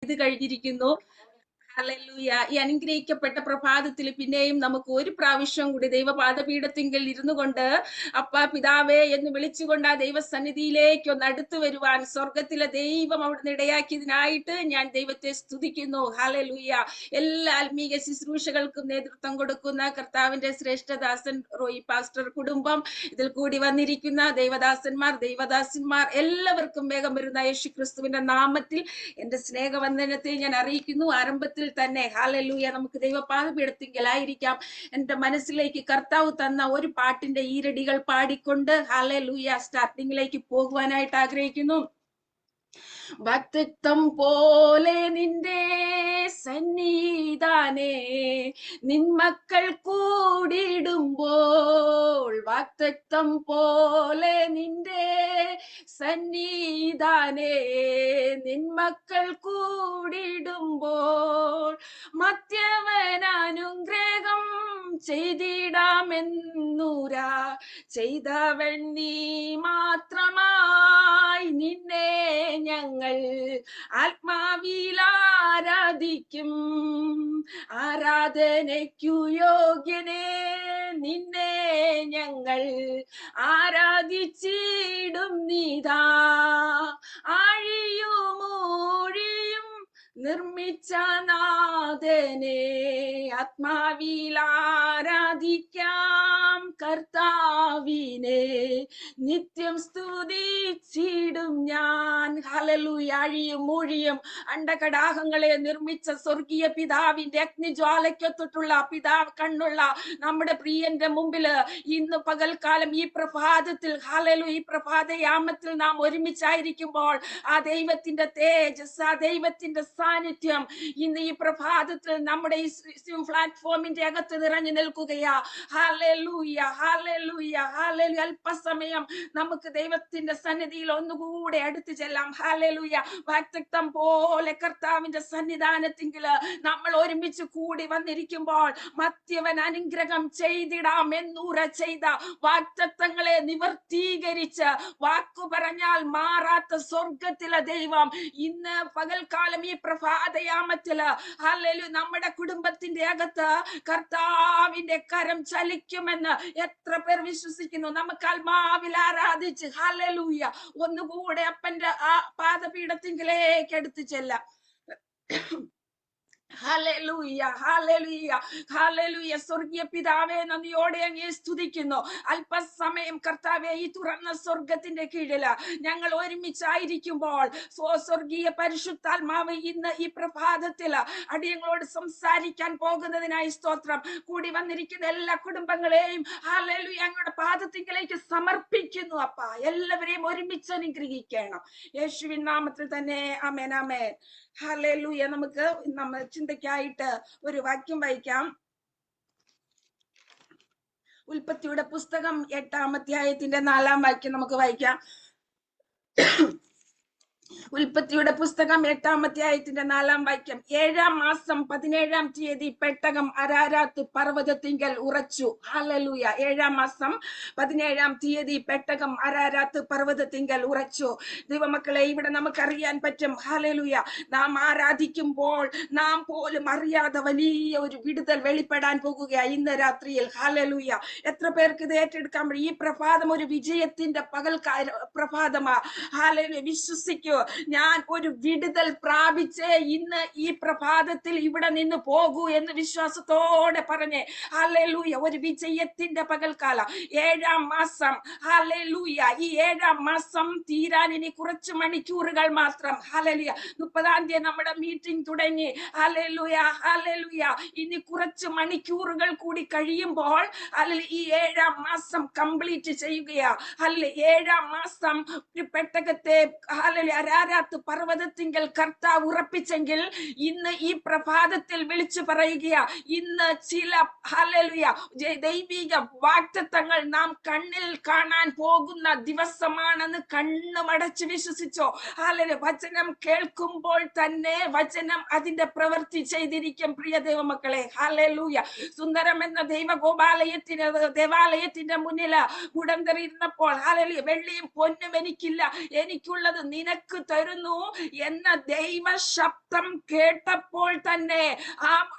ഇത് കഴിഞ്ഞിരിക്കുന്നു. ഹല്ലേലൂയ. ഈ അനുഗ്രഹിക്കപ്പെട്ട പ്രഭാതത്തിൽ പിന്നെയും നമുക്ക് ഒരു പ്രാവശ്യം കൂടി ദൈവപാദപീഠത്തിങ്കിൽ ഇരുന്നു കൊണ്ട് അപ്പാ പിതാവേ എന്ന് വിളിച്ചുകൊണ്ട് ആ ദൈവസന്നിധിയിലേക്ക് ഒന്ന് അടുത്തു വരുവാൻ സ്വർഗത്തിലെ ദൈവം അവിടുന്ന് ഇടയാക്കിയതിനായിട്ട് ഞാൻ ദൈവത്തെ സ്തുതിക്കുന്നു. ഹല്ലേലൂയ. എല്ലാ ആത്മീയ ശുശ്രൂഷകൾക്കും നേതൃത്വം കൊടുക്കുന്ന കർത്താവിന്റെ ശ്രേഷ്ഠദാസൻ റോയി പാസ്റ്റർ കുടുംബം, ഇതിൽ കൂടി വന്നിരിക്കുന്ന ദൈവദാസന്മാർ എല്ലാവർക്കും വേഗം വരുന്ന യേശു ക്രിസ്തുവിന്റെ നാമത്തിൽ എന്റെ സ്നേഹവന്ദനത്തെ ഞാൻ അറിയിക്കുന്നു. ആരംഭത്തിൽ തന്നെ ഹല്ലേലൂയ നമുക്ക് ദൈവപാദപീഠത്തിങ്കലായിരിക്കാം. എന്റെ മനസ്സിലേക്ക് കർത്താവ് തന്ന ഒരു പാട്ടിന്റെ ഈരടികൾ പാടിക്കൊണ്ട് ഹല്ലേലൂയ സ്റ്റാർട്ടിങ്ങിലേക്ക് പോകുവാനായിട്ട് ആഗ്രഹിക്കുന്നു. ഭക്തത്വം പോലെ നിന്റെ സന്നിധാനേ നിന്മക്കൾ കൂടിടുമ്പോൾ, ഭക്തത്വം പോലെ നിന്റെ സന്നിധാനേ നിന്മക്കൾ കൂടിടുമ്പോൾ, മധ്യവനാനുഗ്രഹം ചെയ്തിടാമെന്നൂരാ ചെയ്തവൻ നീ മാത്രമായി നിന്നെ ഞങ്ങൾ ആത്മാവിൽ ആരാധിക്കും. ആരാധനയ്ക്കു യോഗ്യനെ നിന്നെ ഞങ്ങൾ ആരാധിച്ചിടും നീതാ. ആഴിയുമൂഴിയും നിർമ്മിച്ച നാഥനെ ആത്മാവിൽ ആരാധിക്കാം. കർത്താവിനെ നിത്യം സ്തുതിച്ചിടും ഞാൻ. ഹല്ലേലൂയ. ആഴിയും മൂഴിയും അണ്ടകടാഹങ്ങളെ നിർമ്മിച്ച സ്വർഗീയ പിതാവിന്റെ അഗ്നിജ്വാലയ്ക്കൊത്തിട്ടുള്ള പിതാവ് കണ്ണുള്ള നമ്മുടെ പ്രിയന്റെ മുമ്പില് ഇന്ന് പകൽക്കാലം ഈ പ്രഭാതത്തിൽ ഹല്ലേലൂയ ഈ പ്രഭാതയാമത്തിൽ നാം ഒരുമിച്ചായിരിക്കുമ്പോൾ ആ ദൈവത്തിന്റെ തേജസ്, ആ ദൈവത്തിന്റെ സാന്നിധ്യം ഇന്ന് ഈ പ്രഭാതത്തിൽ നമ്മുടെ ഈ പ്ലാറ്റ്ഫോമിന്റെ അകത്ത് നിറഞ്ഞു നിൽക്കുകയാ. Hallelujah, hallelujah, hallelujah. അല്പസമയം നമുക്ക് ദൈവത്തിന്റെ സന്നിധിയിൽ ഒന്നുകൂടെ അടുത്തു ചെല്ലാം. ഹല്ലേലൂയ. വാഗ്ദത്തം പോലെ കർത്താവിന്റെ സന്നിധാനത്തിങ്കില് നമ്മൾ ഒരുമിച്ച് കൂടി വന്നിരിക്കുമ്പോൾ മധ്യവൻ അനുഗ്രഹം ചെയ്തിടാം എന്നൂര ചെയ്ത വാഗ്ദത്തങ്ങളെ നിവർത്തീകരിച്ച് വാക്കു പറഞ്ഞാൽ മാറാത്ത സ്വർഗത്തിലെ ദൈവം ഇന്ന് പകൽക്കാലം ഈ പ്രഭാതയാമത്തില് ഹല്ലേലൂയ നമ്മുടെ കുടുംബത്തിന്റെ അകത്ത് കർത്താവിന്റെ കരം ചലിക്കുമെന്ന് എത്ര പേർ വിശ്വസിക്കുന്നു? നമുക്ക് ആത്മാവിൽ ആരാധിച്ച് ഹല്ലേലൂയ ഒന്നുകൂടെ അപ്പന്റെ ആ പാദപീഠത്തിങ്കിലേക്ക് എടുത്തു ചെല്ലാം. Hallelujah, hallelujah, hallelujah. സ്വർഗീയ പിതാവേ നന്ദിയോടെ അങ്ങേ സ്തുതിക്കുന്നു. അല്പസമയം കർത്താവേ ഈ തുറന്ന സ്വർഗത്തിന്റെ കീഴില് ഞങ്ങൾ ഒരുമിച്ചായിരിക്കുമ്പോൾ സ്വർഗീയ പരിശുദ്ധാത്മാവ് ഇന്ന് ഈ പ്രഭാതത്തില് അടിയങ്ങളോട് സംസാരിക്കാൻ പോകുന്നതിനായി സ്തോത്രം. കൂടി വന്നിരിക്കുന്ന എല്ലാ കുടുംബങ്ങളെയും ഹല്ലേലൂയ അങ്ങയുടെ പാദത്തിലേക്ക് സമർപ്പിക്കുന്നു. അപ്പ എല്ലാവരെയും ഒരുമിച്ച് അനുഗ്രഹിക്കണം യേശുവിൻ നാമത്തിൽ തന്നെ. ആമേൻ, ആമേൻ. ഹല്ലേലൂയ. നമുക്ക് നമ്മൾ ചിന്തയ്ക്കായിട്ട് ഒരു വാക്യം വായിക്കാം. ഉൽപ്പത്തിയുടെ പുസ്തകം 8-ാം അധ്യായത്തിന്റെ 4-ാം വാക്യം നമുക്ക് വായിക്കാം. ഉൽപ്പത്തിയുടെ പുസ്തകം 8-ാം അധ്യായത്തിന്റെ 4-ാം വാക്യം. 7-ാം മാസം 17-ാം തീയതി പെട്ടകം അരാരാത്ത് പർവ്വതത്തിങ്കൽ ഉറച്ചു. ഹല്ലേലൂയ. 7-ാം മാസം 17-ാം തീയതി പെട്ടകം അരാരാത്ത് പർവ്വതത്തിങ്കൽ ഉറച്ചു. ദൈവമക്കളെ, ഇവിടെ നമുക്കറിയാൻ പറ്റും ഹല്ലേലൂയ നാം ആരാധിക്കുമ്പോൾ നാം പോലും അറിയാതെ വലിയ ഒരു വിടുതൽ വെളിപ്പെടാൻ പോകുകയാ ഇന്ന് രാത്രിയിൽ. ഹല്ലേലൂയ. എത്ര പേർക്ക് ഇത് ഏറ്റെടുക്കാൻ പറ്റും? ഈ പ്രഭാതം ഒരു വിജയത്തിന്റെ പ്രഭാതമാ. ഹല്ലേലൂയ. വിശ്വസിക്കൂ, ഞാൻ ഒരു വിടുതൽ പ്രാപിച്ചേ ഇന്ന് ഈ പ്രഭാതത്തിൽ ഇവിടെ നിന്ന് പോകൂ എന്ന് വിശ്വാസത്തോടെ പറഞ്ഞേ. ഹല്ലേലൂയ. ഒരു വിജയത്തിന്റെ പകൽക്കാലം. 7-ാം മാസം. ഹല്ലേലൂയ. ഈ 7-ാം മാസം തീരാൻ ഇനി കുറച്ച് മണിക്കൂറുകൾ മാത്രം. ഹല്ലേലൂയ. 30-ാം തീയതി നമ്മുടെ മീറ്റിംഗ് തുടങ്ങി. Hallelujah, hallelujah. ഇനി കുറച്ച് മണിക്കൂറുകൾ കൂടി കഴിയുമ്പോൾ ഈ 7-ാം മാസം കംപ്ലീറ്റ് ചെയ്യുകയാ. ഹല്ലേലൂയ. 7-ാം മാസം ഒരു പെട്ടകത്തെ ഹല്ലേലൂയ അരാരാത്ത് പർവ്വതത്തിങ്കൽ കർത്താവ് ഉറപ്പിച്ചെങ്കിൽ ഇന്ന് ഈ പ്രഭാതത്തിൽ വിളിച്ചു പറയുകയാ, ഇന്ന് ചില ഹല്ലേലൂയ ദൈവിക വാഗ്ദത്തങ്ങൾ നാം കണ്ണിൽ കാണാൻ പോകുന്ന ദിവസമാണെന്ന് കണ്ണുമടച്ച് വിശ്വസിച്ചോ. ഹല്ലേലൂയ. വചനം കേൾക്കുമ്പോൾ തന്നെ വചനം അതിന്റെ പ്രവൃത്തി ചെയ്തിരിക്കും. പ്രിയ ദൈവമക്കളെ, ഹല്ലേലൂയ. സുന്ദരം എന്ന ദേവാലയത്തിന്റെ മുന്നില് മുടന്തറിയിരുന്നപ്പോൾ ഹല്ലേലൂയ വെള്ളിയും പൊന്നും എനിക്കില്ല, എനിക്കുള്ളത് നിനക്ക് വാക്ക് തരുന്നു എന്ന ദൈവ ശബ്ദം കേട്ടപ്പോൾ തന്നെ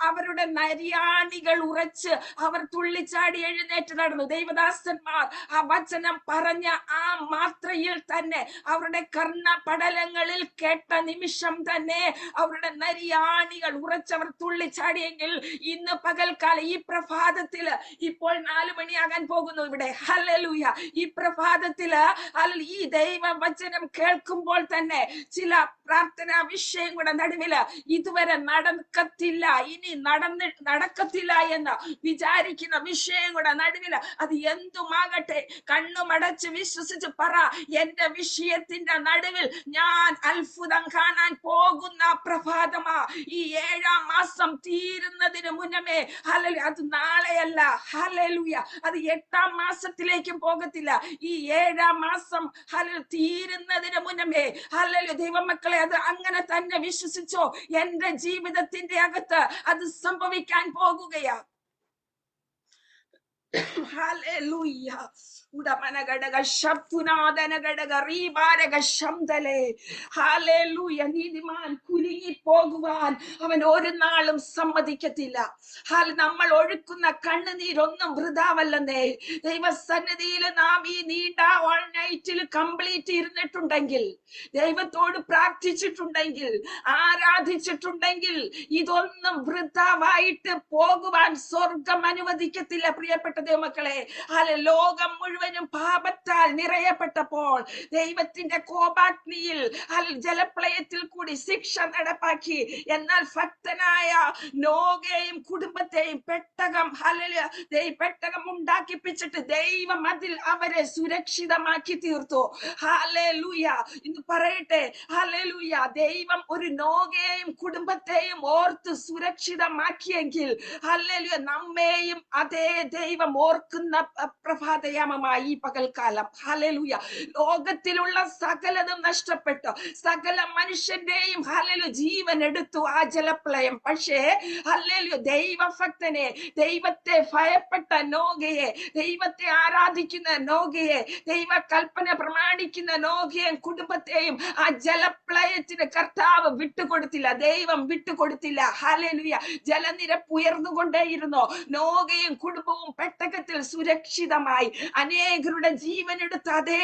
അവരുടെ നരിയാണികൾ ഉറച്ച് അവർ തുള്ളിച്ചാടി എഴുന്നേറ്റ് നടന്നു. ദൈവദാസന്മാർ ആ വചനം പറഞ്ഞ ആ മാത്രയിൽ തന്നെ അവരുടെ കർണപടലങ്ങളിൽ കേട്ട നിമിഷം തന്നെ അവരുടെ നരിയാണികൾ ഉറച്ചവർ തുള്ളിച്ചാടിയെങ്കിൽ ഇന്ന് പകൽക്കാലം ഈ പ്രഭാതത്തില് ഇപ്പോൾ 4 മണിയാകാൻ പോകുന്നു ഇവിടെ. ഹല്ലേലൂയ. ഈ പ്രഭാതത്തില് ഈ ദൈവ വചനം കേൾക്കുമ്പോൾ തന്നെ ചില പ്രാർത്ഥനാ വിഷയം കൂടെ നടുവില് ഇതുവരെ നടക്കത്തില്ല, ഇനി നടക്കത്തില്ല എന്ന് വിചാരിക്കുന്ന വിഷയം കൂടെ നടുവില് അത് എന്തുമാകട്ടെ കണ്ണുമടച്ച് വിശ്വസിച്ച് പറ, എന്റെ വിഷയത്തിന്റെ നടുവിൽ ഞാൻ അത്ഭുതം കാണാൻ പോകുന്ന പ്രഭാതമാ. ഈ 7-ാം മാസം തീരുന്നതിന് മുന്നമേ ഹല്ലേലൂയ, അത് നാളെയല്ല, ഹല്ലേലൂയ, അത് 8-ാം മാസത്തിലേക്കും പോകത്തില്ല. ഈ 7-ാം മാസം തീരുന്നതിന് മുന്നമേ ഹല്ലേലൂയ. ദൈവമക്കളെ, അത് അങ്ങനെ തന്നെ വിശ്വസിച്ചോ. എന്റെ ജീവിതത്തിന്റെ അകത്ത് അത് സംഭവിക്കാൻ പോകുകയാ. ഹല്ലേലൂയ. നീതിമാൻ കുലുങ്ങി പോകുവാൻ അവൻ ഒരു നാളും സമ്മതിക്കത്തില്ല. നമ്മൾ ഒഴുക്കുന്ന കണ്ണുനീരൊന്നും വൃഥാവല്ലെന്നേ. ദൈവസന്നിധിയിൽ നാം ഈ നീണ്ട ഓൾ നൈറ്റിൽ കംപ്ലീറ്റ് ഇരുന്നിട്ടുണ്ടെങ്കിൽ, ദൈവത്തോട് പ്രാർത്ഥിച്ചിട്ടുണ്ടെങ്കിൽ, ആരാധിച്ചിട്ടുണ്ടെങ്കിൽ ഇതൊന്നും വൃഥാവായിട്ട് പോകുവാൻ സ്വർഗം അനുവദിക്കത്തില്ല. പ്രിയപ്പെട്ട ദൈവമക്കളെ, ലോകം മുഴുവനും പാപത്താൽ നിറയപ്പെട്ടപ്പോൾ ദൈവത്തിന്റെ കോപാഗ്നിയിൽ ജലപ്രളയത്തിൽ കൂടി ശിക്ഷ നടപ്പാക്കി. എന്നാൽ ഭക്തനായ നോഗയെയും കുടുംബത്തെയും പെട്ടകം ഉണ്ടാക്കിപ്പിച്ചിട്ട് ദൈവം അതിൽ അവരെ സുരക്ഷിതമാക്കി തീർത്തു. ഹല്ലേലൂയ. ഇന്ന് പറയട്ടെ, ഹല്ലേലൂയ, ദൈവം ഒരു നോഗയെയും കുടുംബത്തെയും ഓർത്ത് സുരക്ഷിതമാക്കിയെങ്കിൽ ഹല്ലേലൂയ, നമ്മെയും അതേ ദൈവം ഓർക്കുന്ന പ്രഭാതയാമമായി ഈ പകൽക്കാലം. ഹല്ലേലൂയ. ലോകത്തിലുള്ള സകലതും നഷ്ടപ്പെട്ടു, സകല മനുഷ്യന്റെയും ഹല്ലേലൂയ ജീവൻ എടുത്തു ആ ജലപ്രളയം. പക്ഷേ ഹല്ലേലൂയ, ദൈവഭക്തനെ, ദൈവത്തെ ഭയപ്പെട്ട നോഗയെ, ദൈവത്തെ ആരാധിക്കുന്ന നോഗയെ, ദൈവ കൽപ്പന പ്രമാണിക്കുന്ന നോഗയെയും കുടുംബത്തെയും ആ ജലപ്രളയത്തിന് കർത്താവ് വിട്ടുകൊടുത്തില്ല, ദൈവം വിട്ടുകൊടുത്തില്ല. ഹല്ലേലൂയ. ജലനിരപ്പ് ഉയർന്നുകൊണ്ടേയിരുന്നു. നോഗയും കുടുംബവും പെട്ടകത്തിൽ സുരക്ഷിതമായി. അനേകരുടെ ജീവൻ എടുത്ത അതേ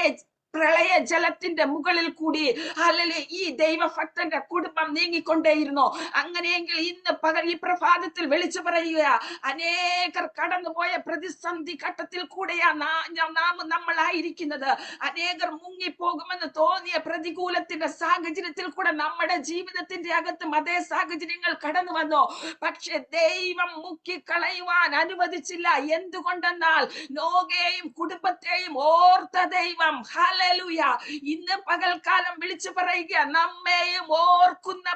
പ്രളയ ജലത്തിന്റെ മുകളിൽ കൂടി ഹല്ലേലൂയ ഈ ദൈവഭക്തന്റെ കുടുംബം നീങ്ങിക്കൊണ്ടേയിരുന്നു. അങ്ങനെയെങ്കിൽ ഇന്ന് പകൽ ഈ പ്രഭാതത്തിൽ വിളിച്ചു പറയുക, അനേകർ കടന്നുപോയ പ്രതിസന്ധി ഘട്ടത്തിൽ കൂടെയാ നമ്മളായിരിക്കുന്നത്. അനേകർ മുങ്ങിപ്പോകുമെന്ന് തോന്നിയ പ്രതികൂലത്തിന്റെ സാഹചര്യത്തിൽ കൂടെ നമ്മുടെ ജീവിതത്തിന്റെ അകത്തും അതേ സാഹചര്യങ്ങൾ കടന്നു വന്നു. പക്ഷെ ദൈവം മുക്കിക്കളയുവാൻ അനുവദിച്ചില്ല. എന്തുകൊണ്ടെന്നാൽ നോഗയെയും കുടുംബത്തെയും ഓർത്ത ദൈവം. ഹല്ലേലൂയ. ഇന്ന് പകൽക്കാലം വിളിച്ചു പറയുക, നമ്മെയും ഓർക്കുന്ന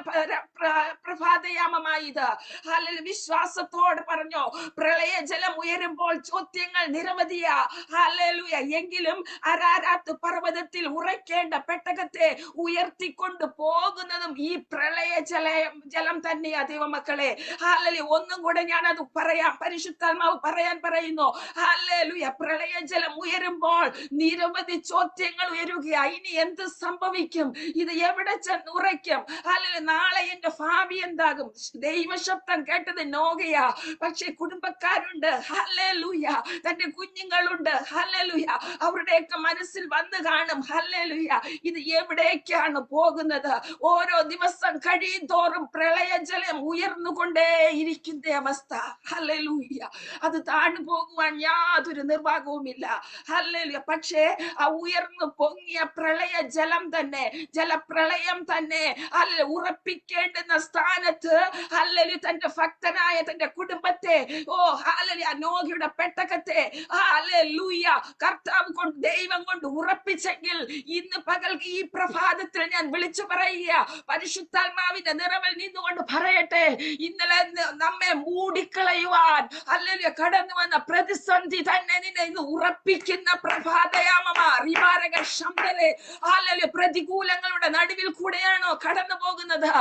പ്രഭാതയാമമായത്. ഹല്ലേലൂയ. വിശ്വാസത്തോട് പറഞ്ഞോ, പ്രളയജലം ഉയരുമ്പോൾ ചോദ്യങ്ങൾ നിരവധിയാ. ഹല്ലേലൂയ. എങ്കിലും അരാരാത്ത് പർവ്വതത്തിൽ ഉറയ്ക്കേണ്ട പെട്ടകത്തെ ഉയർത്തിക്കൊണ്ട് പോകുന്നതും ഈ ജലം തന്നെയാ ദൈവമക്കളെ. ഹല്ലേലൂയ. ഒന്നും കൂടെ ഞാൻ അത് പറയാം, പരിശുദ്ധാത്മാവ് പറയാൻ പറയുന്നു. ഹല്ലേലൂയ. പ്രളയജലം ഉയരുമ്പോൾ നിരവധി ചോദ്യങ്ങൾ ഉയരുകയാ. ഇനി എന്ത് സംഭവിക്കും? ഇത് എവിടെ ചെന്ന് ഉറയ്ക്കും? ഹല്ലേലൂയ. നാളെ എന്റെ ഭാവി എന്താകും? ദൈവശബ്ദം കേട്ടത് നോഗയാ, പക്ഷെ കുടുംബക്കാരുണ്ട്. ഹല്ലേലൂയ. തന്റെ കുഞ്ഞുങ്ങളുണ്ട്. ഹല്ലേലൂയ. അവരുടെയൊക്കെ മനസ്സിൽ വന്നു കാണും, ഹല്ലേലൂയ, ഇത് എവിടേക്കാണ് പോകുന്നത്? ഓരോ ദിവസം കഴിയും തോറും പ്രളയജലം ഉയർന്നുകൊണ്ടേ ഇരിക്കുന്ന അവസ്ഥ. ഹല്ലേലൂയ. അത് താഴ്ന്നു പോകുവാൻ യാതൊരു നിർവാഹവുമില്ല. ഹല്ലേലൂയ. പക്ഷേ ആ ഉയർന്നു പൊങ്ങിയ പ്രളയ ജലം തന്നെ, ജലപ്രളയം തന്നെ ഉറപ്പിക്കേണ്ടുന്ന സ്ഥാനത്ത് ഹല്ലേലൂയ തന്റെ ഭക്തനായ തന്റെ കുടുംബത്തെ, ഹല്ലേലൂയ, നോഗയുടെ പെട്ടകത്തെ ഹല്ലേലൂയ കർത്താവ് കൊണ്ട്, ദൈവം കൊണ്ട് ഉറപ്പിച്ചെങ്കിൽ ഇന്ന് പകൽ ഈ പ്രഭാതത്തിൽ ഞാൻ വിളിച്ചു പറയുക, പരിശുദ്ധാത്മാവിന്റെ നിറവിൽ നിന്നുകൊണ്ട് പറയട്ടെ, ഇന്നലെ നമ്മെ മൂടിക്കളയുവാൻ ഹല്ലേലൂയ കടന്നു വന്ന പ്രതിസന്ധി തന്നെ നിന്നെ ഇന്ന് ഉറപ്പിക്കുന്ന പ്രഭാതയാമമാ. ഹല്ലേലൂയ. പ്രതികൂലങ്ങളുടെ നടുവിൽ കൂടെയാണോ കടന്നു പോകുന്നത്?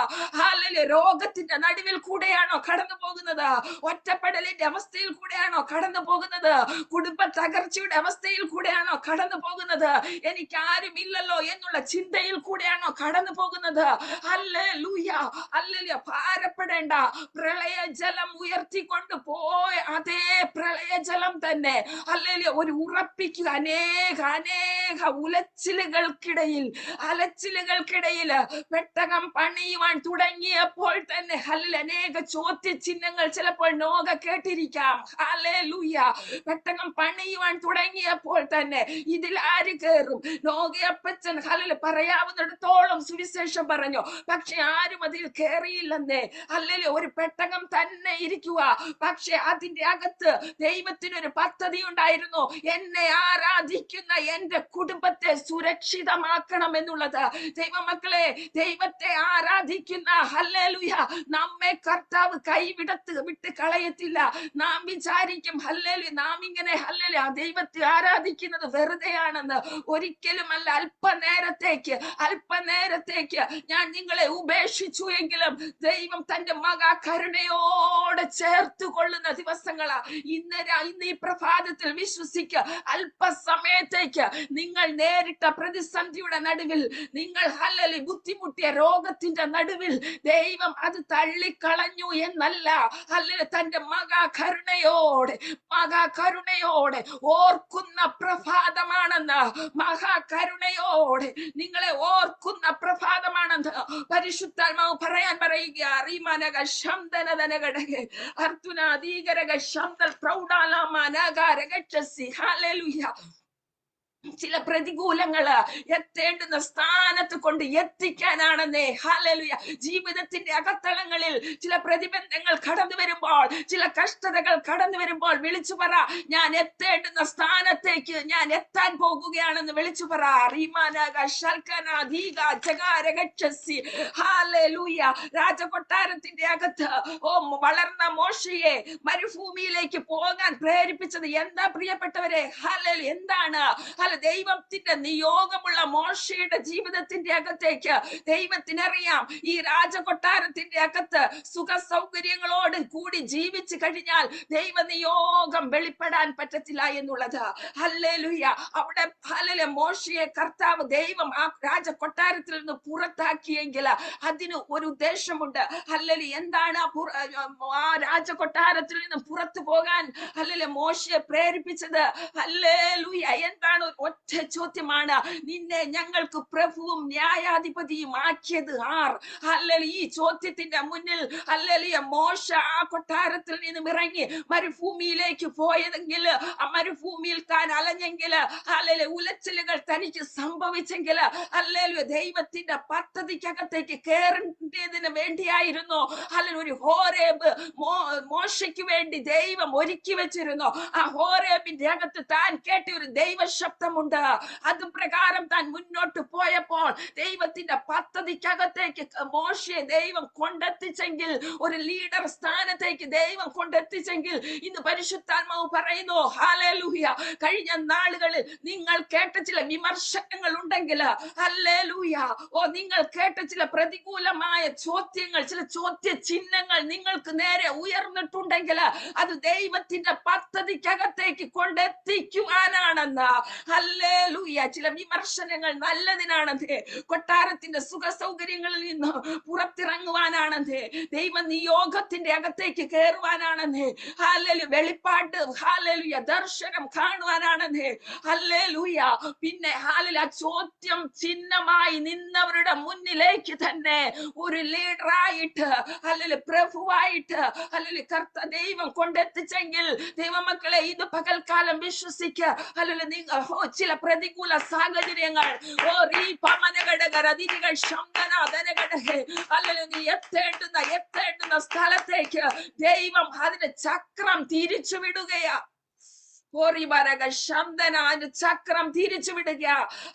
രോഗത്തിന്റെ നടുവിൽ കൂടെയാണോ കടന്നു പോകുന്നത്? ഒറ്റപ്പെടലിന്റെ അവസ്ഥയിൽ കൂടെയാണോ കടന്നു പോകുന്നത്? കുടുംബ തകർച്ചയുടെ അവസ്ഥയിൽ കൂടെയാണോ കടന്നു പോകുന്നത്? എനിക്ക് ആരുമില്ലല്ലോ എന്നുള്ള ചിന്തയിൽ കൂടെയാണോ കടന്നു പോകുന്നത്? Hallelujah, hallelujah. ഭാരപ്പെടേണ്ട. പ്രളയജലം ഉയർത്തിക്കൊണ്ട് പോയ അതേ പ്രളയജലം തന്നെ ഹല്ലേലൂയ ഒരു ഉറപ്പിക്കുക. അനേക അലച്ചിലുകൾക്കിടയിൽ പെട്ടകം പണിയുവാൻ തുടങ്ങിയപ്പോൾ തന്നെ അനേക ചോദ്യചിഹ്നങ്ങൾ ചിലപ്പോൾ നോക കേട്ടിരിക്കാം. ഹല്ലേലൂയ. പെട്ടകം പണിയുവാൻ തുടങ്ങിയപ്പോൾ തന്നെ ഇതിൽ ആര് കയറും? നോഗയപ്പച്ചൻ പറയാവുന്നിടത്തോളം സുവിശേഷം പറഞ്ഞു, പക്ഷെ ആരും അതിൽ കയറിയില്ലെന്നേ. ഹല്ലേലൂയ. ഒരു പെട്ടകം തന്നെ ഇരിക്കുക, പക്ഷെ അതിന്റെ അകത്ത് ദൈവത്തിനൊരു പദ്ധതി ഉണ്ടായിരുന്നു. എന്നെ ആരാധിക്കുന്ന എന്റെ കുടുംബത്തെ സുരക്ഷിതമാക്കണം എന്നുള്ളത്. ദൈവമക്കളെ, ദൈവത്തെ ആരാധിക്കുന്ന ഹല്ലേലൂയ നമ്മെ കർത്താവ് വിട്ട് കളയത്തില്ല. നാം വിചാരിക്കും ഹല്ലേലൂയ നാം ഇങ്ങനെ ഹല്ലേലൂയ ദൈവത്തെ ആരാധിക്കുന്നത് വെറുതെയാണെന്ന്. ഒരിക്കലുമല്ല. അല്പനേരത്തേക്ക് ഞാൻ നിങ്ങളെ ഉപേക്ഷിച്ചു എങ്കിലും ദൈവം തന്റെ കരുണയോടെ ചേർത്ത് കൊള്ളുന്ന ദിവസങ്ങളാ ഇന്ന് ഈ പ്രഭാതത്തിൽ വിശ്വസിക്കുക. അല്പസമയത്തേക്ക് നിങ്ങൾ നേരിട്ട പ്രതിസന്ധിയുടെ നടുവിൽ, നിങ്ങൾ ഹല്ലേലൂയ ബുദ്ധിമുട്ടിയ രോഗത്തിന്റെ നടുവിൽ ദൈവം അത് തള്ളിക്കളഞ്ഞു എന്നല്ല, ഹല്ലേലൂയ തന്റെ മഹാകരുണയോടെ ഓർക്കുന്ന പ്രഭാതമാണെന്ന്. മഹാകരുണയോടെ നിങ്ങളെ ഓർക്കുന്ന പ്രഭാതമാണെന്ന് പരിശുദ്ധാത്മാവ് പറയുക. അറിമനക ശബ്ദനദനകടകെ അർത്തുനാദീകരക ശബ്ദ പ്രൗഢാലാമാനകാരകച്ചസി. ഹല്ലേലൂയ. ചില പ്രതികൂലങ്ങള് എത്തേണ്ടുന്ന സ്ഥാനത്ത് കൊണ്ട് എത്തിക്കാനാണെന്നേ. ഹല്ലേലൂയ. ജീവിതത്തിന്റെ അകത്തളങ്ങളിൽ ചില പ്രതിബന്ധങ്ങൾ കടന്നു വരുമ്പോൾ, ചില കഷ്ടതകൾ കടന്നു വരുമ്പോൾ വിളിച്ചു പറ, ഞാൻ എത്തേണ്ടുന്ന സ്ഥാനത്തേക്ക് ഞാൻ എത്താൻ പോകുകയാണെന്ന് വിളിച്ചു പറ. ഹല്ലേലൂയ. രാജകൊട്ടാരത്തിന്റെ അകത്ത് വളർന്ന മോശയെ മരുഭൂമിയിലേക്ക് പോകാൻ പ്രേരിപ്പിച്ചത് എന്താ പ്രിയപ്പെട്ടവരെ? ഹല്ലേലൂയ. എന്താണ്? ദൈവത്തിന്റെ നിയോഗമുള്ള മോശയുടെ ജീവിതത്തിന്റെ അകത്തേക്ക് ദൈവത്തിനറിയാം, ഈ രാജകൊട്ടാരത്തിന്റെ അകത്ത് സുഖ സൗകര്യങ്ങളോട് കൂടി ജീവിച്ചു കഴിഞ്ഞാൽ ദൈവ നിയോഗം വെളിപ്പെടാൻ പറ്റത്തില്ല എന്നുള്ളത്. ഹല്ലേലൂയ. അവിടെ ഹല്ലേലൂയ മോശയെ കർത്താവ് ദൈവം ആ രാജകൊട്ടാരത്തിൽ നിന്ന് പുറത്താക്കിയെങ്കിൽ അതിന് ഒരു ഉദ്ദേശമുണ്ട്. ഹല്ലേലൂയ. എന്താണ് ആ രാജകൊട്ടാരത്തിൽ നിന്ന് പുറത്തു പോകാൻ ഹല്ലേലൂയ മോശയെ പ്രേരിപ്പിച്ചത്? ഹല്ലേലൂയ. എന്താണ്? ഒറ്റ ചോദ്യമാണ്, നിന്നെ ഞങ്ങൾക്ക് പ്രഭുവും ന്യായാധിപതിയും ആക്കിയത് ആർ? ഹല്ലേലൂയ. ഈ ചോദ്യത്തിന്റെ മുന്നിൽ ഹല്ലേലൂയ മോശ ആ കൊട്ടാരത്തിൽ നിന്നും ഇറങ്ങി മരുഭൂമിയിലേക്ക് പോയതെങ്കിൽ, ആ മരുഭൂമിയിൽ താൻ അലഞ്ഞെങ്കിൽ, ഹല്ലേലൂയ ഉലച്ചിലുകൾ തനിക്ക് സംഭവിച്ചെങ്കിൽ, ഹല്ലേലൂയ ദൈവത്തിന്റെ പദ്ധതിക്കകത്തേക്ക് കയറേണ്ടതിന് വേണ്ടിയായിരുന്നു ഹല്ലേലൂയ ഒരു ഹോരേബ് മോശയ്ക്ക് വേണ്ടി ദൈവം ഒരുക്കി വെച്ചിരുന്നു. ആ ഹോരേബിന്റെ അകത്ത് താൻ കേട്ട ഒരു ദൈവ ശബ്ദമുണ്ട്. അത് പ്രകാരം താൻ മുന്നോട്ട് പോയപ്പോൾ ദൈവത്തിന്റെ പദ്ധതിക്കകത്തേക്ക് മോശയെ ദൈവം കൊണ്ടെത്തിച്ചെങ്കിൽ, ഒരു ലീഡർ സ്ഥാനത്തേക്ക് ദൈവം കൊണ്ടെത്തിച്ചെങ്കിൽ, ഇന്ന് പരിശുദ്ധാത്മാവ് പറയുന്നു ഹല്ലേലൂയ കഴിഞ്ഞ നാളുകളിൽ നിങ്ങൾ കേട്ട ചില വിമർശനങ്ങൾ ഉണ്ടെങ്കിൽ, ഹല്ലേലൂയ നിങ്ങൾ കേട്ട ചില പ്രതികൂലമായ ചോദ്യങ്ങൾ, ചില ചോദ്യ ചിഹ്നങ്ങൾ നിങ്ങൾക്ക് നേരെ ഉയർന്നിട്ടുണ്ടെങ്കിൽ, അത് ദൈവത്തിന്റെ പദ്ധതിക്കകത്തേക്ക് കൊണ്ടെത്തിക്കുവാനാണെന്ന്. ഹല്ലേലൂയ. ചില വിമർശനങ്ങൾ നല്ലതിനാണെന്നേ. കൊട്ടാരത്തിന്റെ സുഖ സൗകര്യങ്ങളിൽ നിന്ന് പുറത്തിറങ്ങുവാനാണെന്നേ. ദൈവ നിയോഗത്തിന്റെ അകത്തേക്ക് കയറുവാനാണെന്നേ. ഹല്ലേലൂയ. വെളിപ്പാട് ഹല്ലേലൂയ ദർശനം കാണുവാനാണെന്നേ. ഹല്ലേലൂയ. പിന്നെ ഹല്ലേലൂയ ചോദ്യം ചിഹ്നമായി നിന്നവരുടെ മുന്നിലേക്ക് തന്നെ ഒരു ലീഡറായിട്ട് ഹല്ലേലൂയ പ്രഭുവായിട്ട് ഹല്ലേലൂയ ദൈവം കൊണ്ടെത്തിച്ചെങ്കിൽ, ദൈവമക്കളെ ഇത് പകൽക്കാലം വിശ്വസിക്കുക. ഹല്ലേലൂയ നിങ്ങൾ ചില പ്രതികൂല സാഹചര്യങ്ങൾ നീ എത്തേണ്ടുന്ന സ്ഥലത്തേക്ക് ദൈവം അതിന്റെ ചക്രം തിരിച്ചു വിടുകയാ. ചക്രം തിരിച്ചു വിടുക.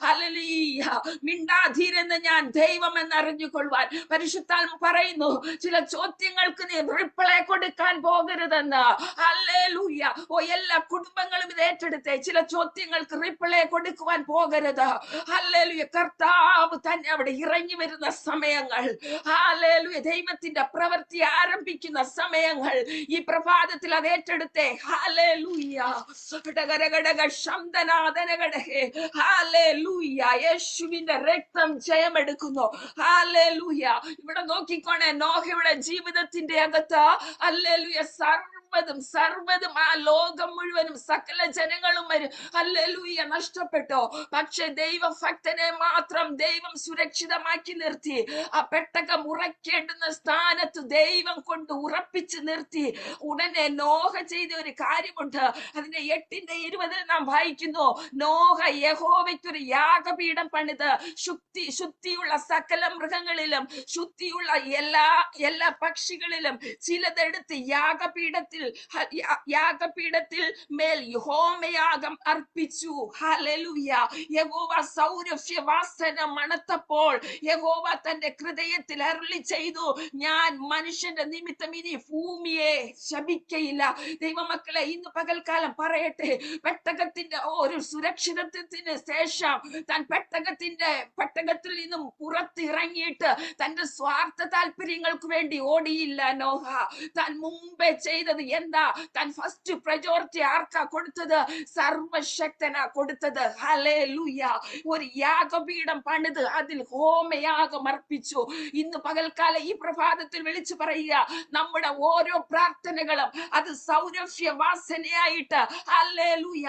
ഹല്ലേലൂയ. മിണ്ടാധീരെന്ന് ഞാൻ ദൈവം എന്നറിഞ്ഞുകൊള്ളുവാൻ പരിശുദ്ധാത്മ പറയുന്നു. ചില ചോദ്യങ്ങൾക്ക് നീ റിപ്ലൈ കൊടുക്കാൻ പോകരുതെന്ന്. ഹല്ലേലൂയ. എല്ലാ കുടുംബങ്ങളും ഇത് ഏറ്റെടുത്തേ. ചില ചോദ്യങ്ങൾക്ക് റിപ്ലൈ കൊടുക്കുവാൻ പോകരുത്. ഹല്ലേലൂയ. കർത്താവ് തന്നെ അവിടെ ഇറങ്ങി വരുന്ന സമയങ്ങൾ, ഹല്ലേലൂയ, ദൈവത്തിന്റെ പ്രവൃത്തി ആരംഭിക്കുന്ന സമയങ്ങൾ ഈ പ്രഭാതത്തിൽ അത് ഏറ്റെടുത്തേ. ഹല്ലേലൂയ. യേശുവിന്റെ രക്തം ജയമെടുക്കുന്നു. ഹല്ലേലൂയ. ഇവിടെ നോക്കിക്കോണേ, നോഹയുടെ ജീവിതത്തിന്റെ അകത്ത് ഹല്ലേലൂയ സർവ്വതും ആ ലോകം മുഴുവനും സകല ജനങ്ങളും ഹല്ലേലൂയ നഷ്ടപ്പെട്ടോ. പക്ഷെ ദൈവഭക്തനെ മാത്രം ദൈവം സുരക്ഷിതമാക്കി നിർത്തി. ആ പെട്ടകം ഉറക്കേണ്ടുന്ന സ്ഥാനത്ത് ദൈവം കൊണ്ട് ഉറപ്പിച്ചു നിർത്തി. ഉടനെ നോഹ ചെയ്ത ഒരു കാര്യമുണ്ട്. അതിന്റെ 8:20 നാം വായിക്കുന്നു, നോഹ യഹോവയ്ക്കൊരു യാഗപീഠം പണിത് ശുദ്ധിയുള്ള സകല മൃഗങ്ങളിലും ശുദ്ധിയുള്ള എല്ലാ പക്ഷികളിലും ചിലതെടുത്ത് യാഗപീഠത്തിൽ മേൽ ഹോമയാഗം അർപ്പിച്ചു. ഹല്ലേലൂയ. യഹോവ സൗരഭ്യവാസന മണത്തപ്പോൾ യഹോവ തന്റെ ഹൃദയത്തിൽ അരുളി ചെയ്തു, ഞാൻ മനുഷ്യന്റെ നിമിത്തം ഇനി ഭൂമിയെ ശപിക്കയില്ല. ദൈവമക്കളെ, ഇന്ന് പകൽക്കാലം പറയട്ടെ, പെട്ടകത്തിന്റെ ഒരു സുരക്ഷിതത്വത്തിന് ശേഷം താൻ പെട്ടകത്തിൽ നിന്നും പുറത്തിറങ്ങിയിട്ട് തന്റെ സ്വാർത്ഥ താല്പര്യങ്ങൾക്ക് വേണ്ടി ഓടിയില്ല നോഹ. താൻ മുമ്പേ ചെയ്തത് എന്താ? താൻ ഫസ്റ്റ് പ്രയോറിറ്റി ആർക്കാ കൊടുത്തത്? സർവശക്തനാ കൊടുത്തത്. ഹല്ലേലൂയ. ഒരു യാഗപീഠം പണിത് അതിൽ ഹോമയാഗം അർപ്പിച്ചു. ഇന്ന് പകൽക്കാലം ഈ പ്രഭാതത്തിൽ വിളിച്ചു പറയുക, നമ്മുടെ ഓരോ പ്രാർത്ഥനകളും അത് സൗരഭ്യ വാസനയായിട്ട് ഹല്ലേലൂയ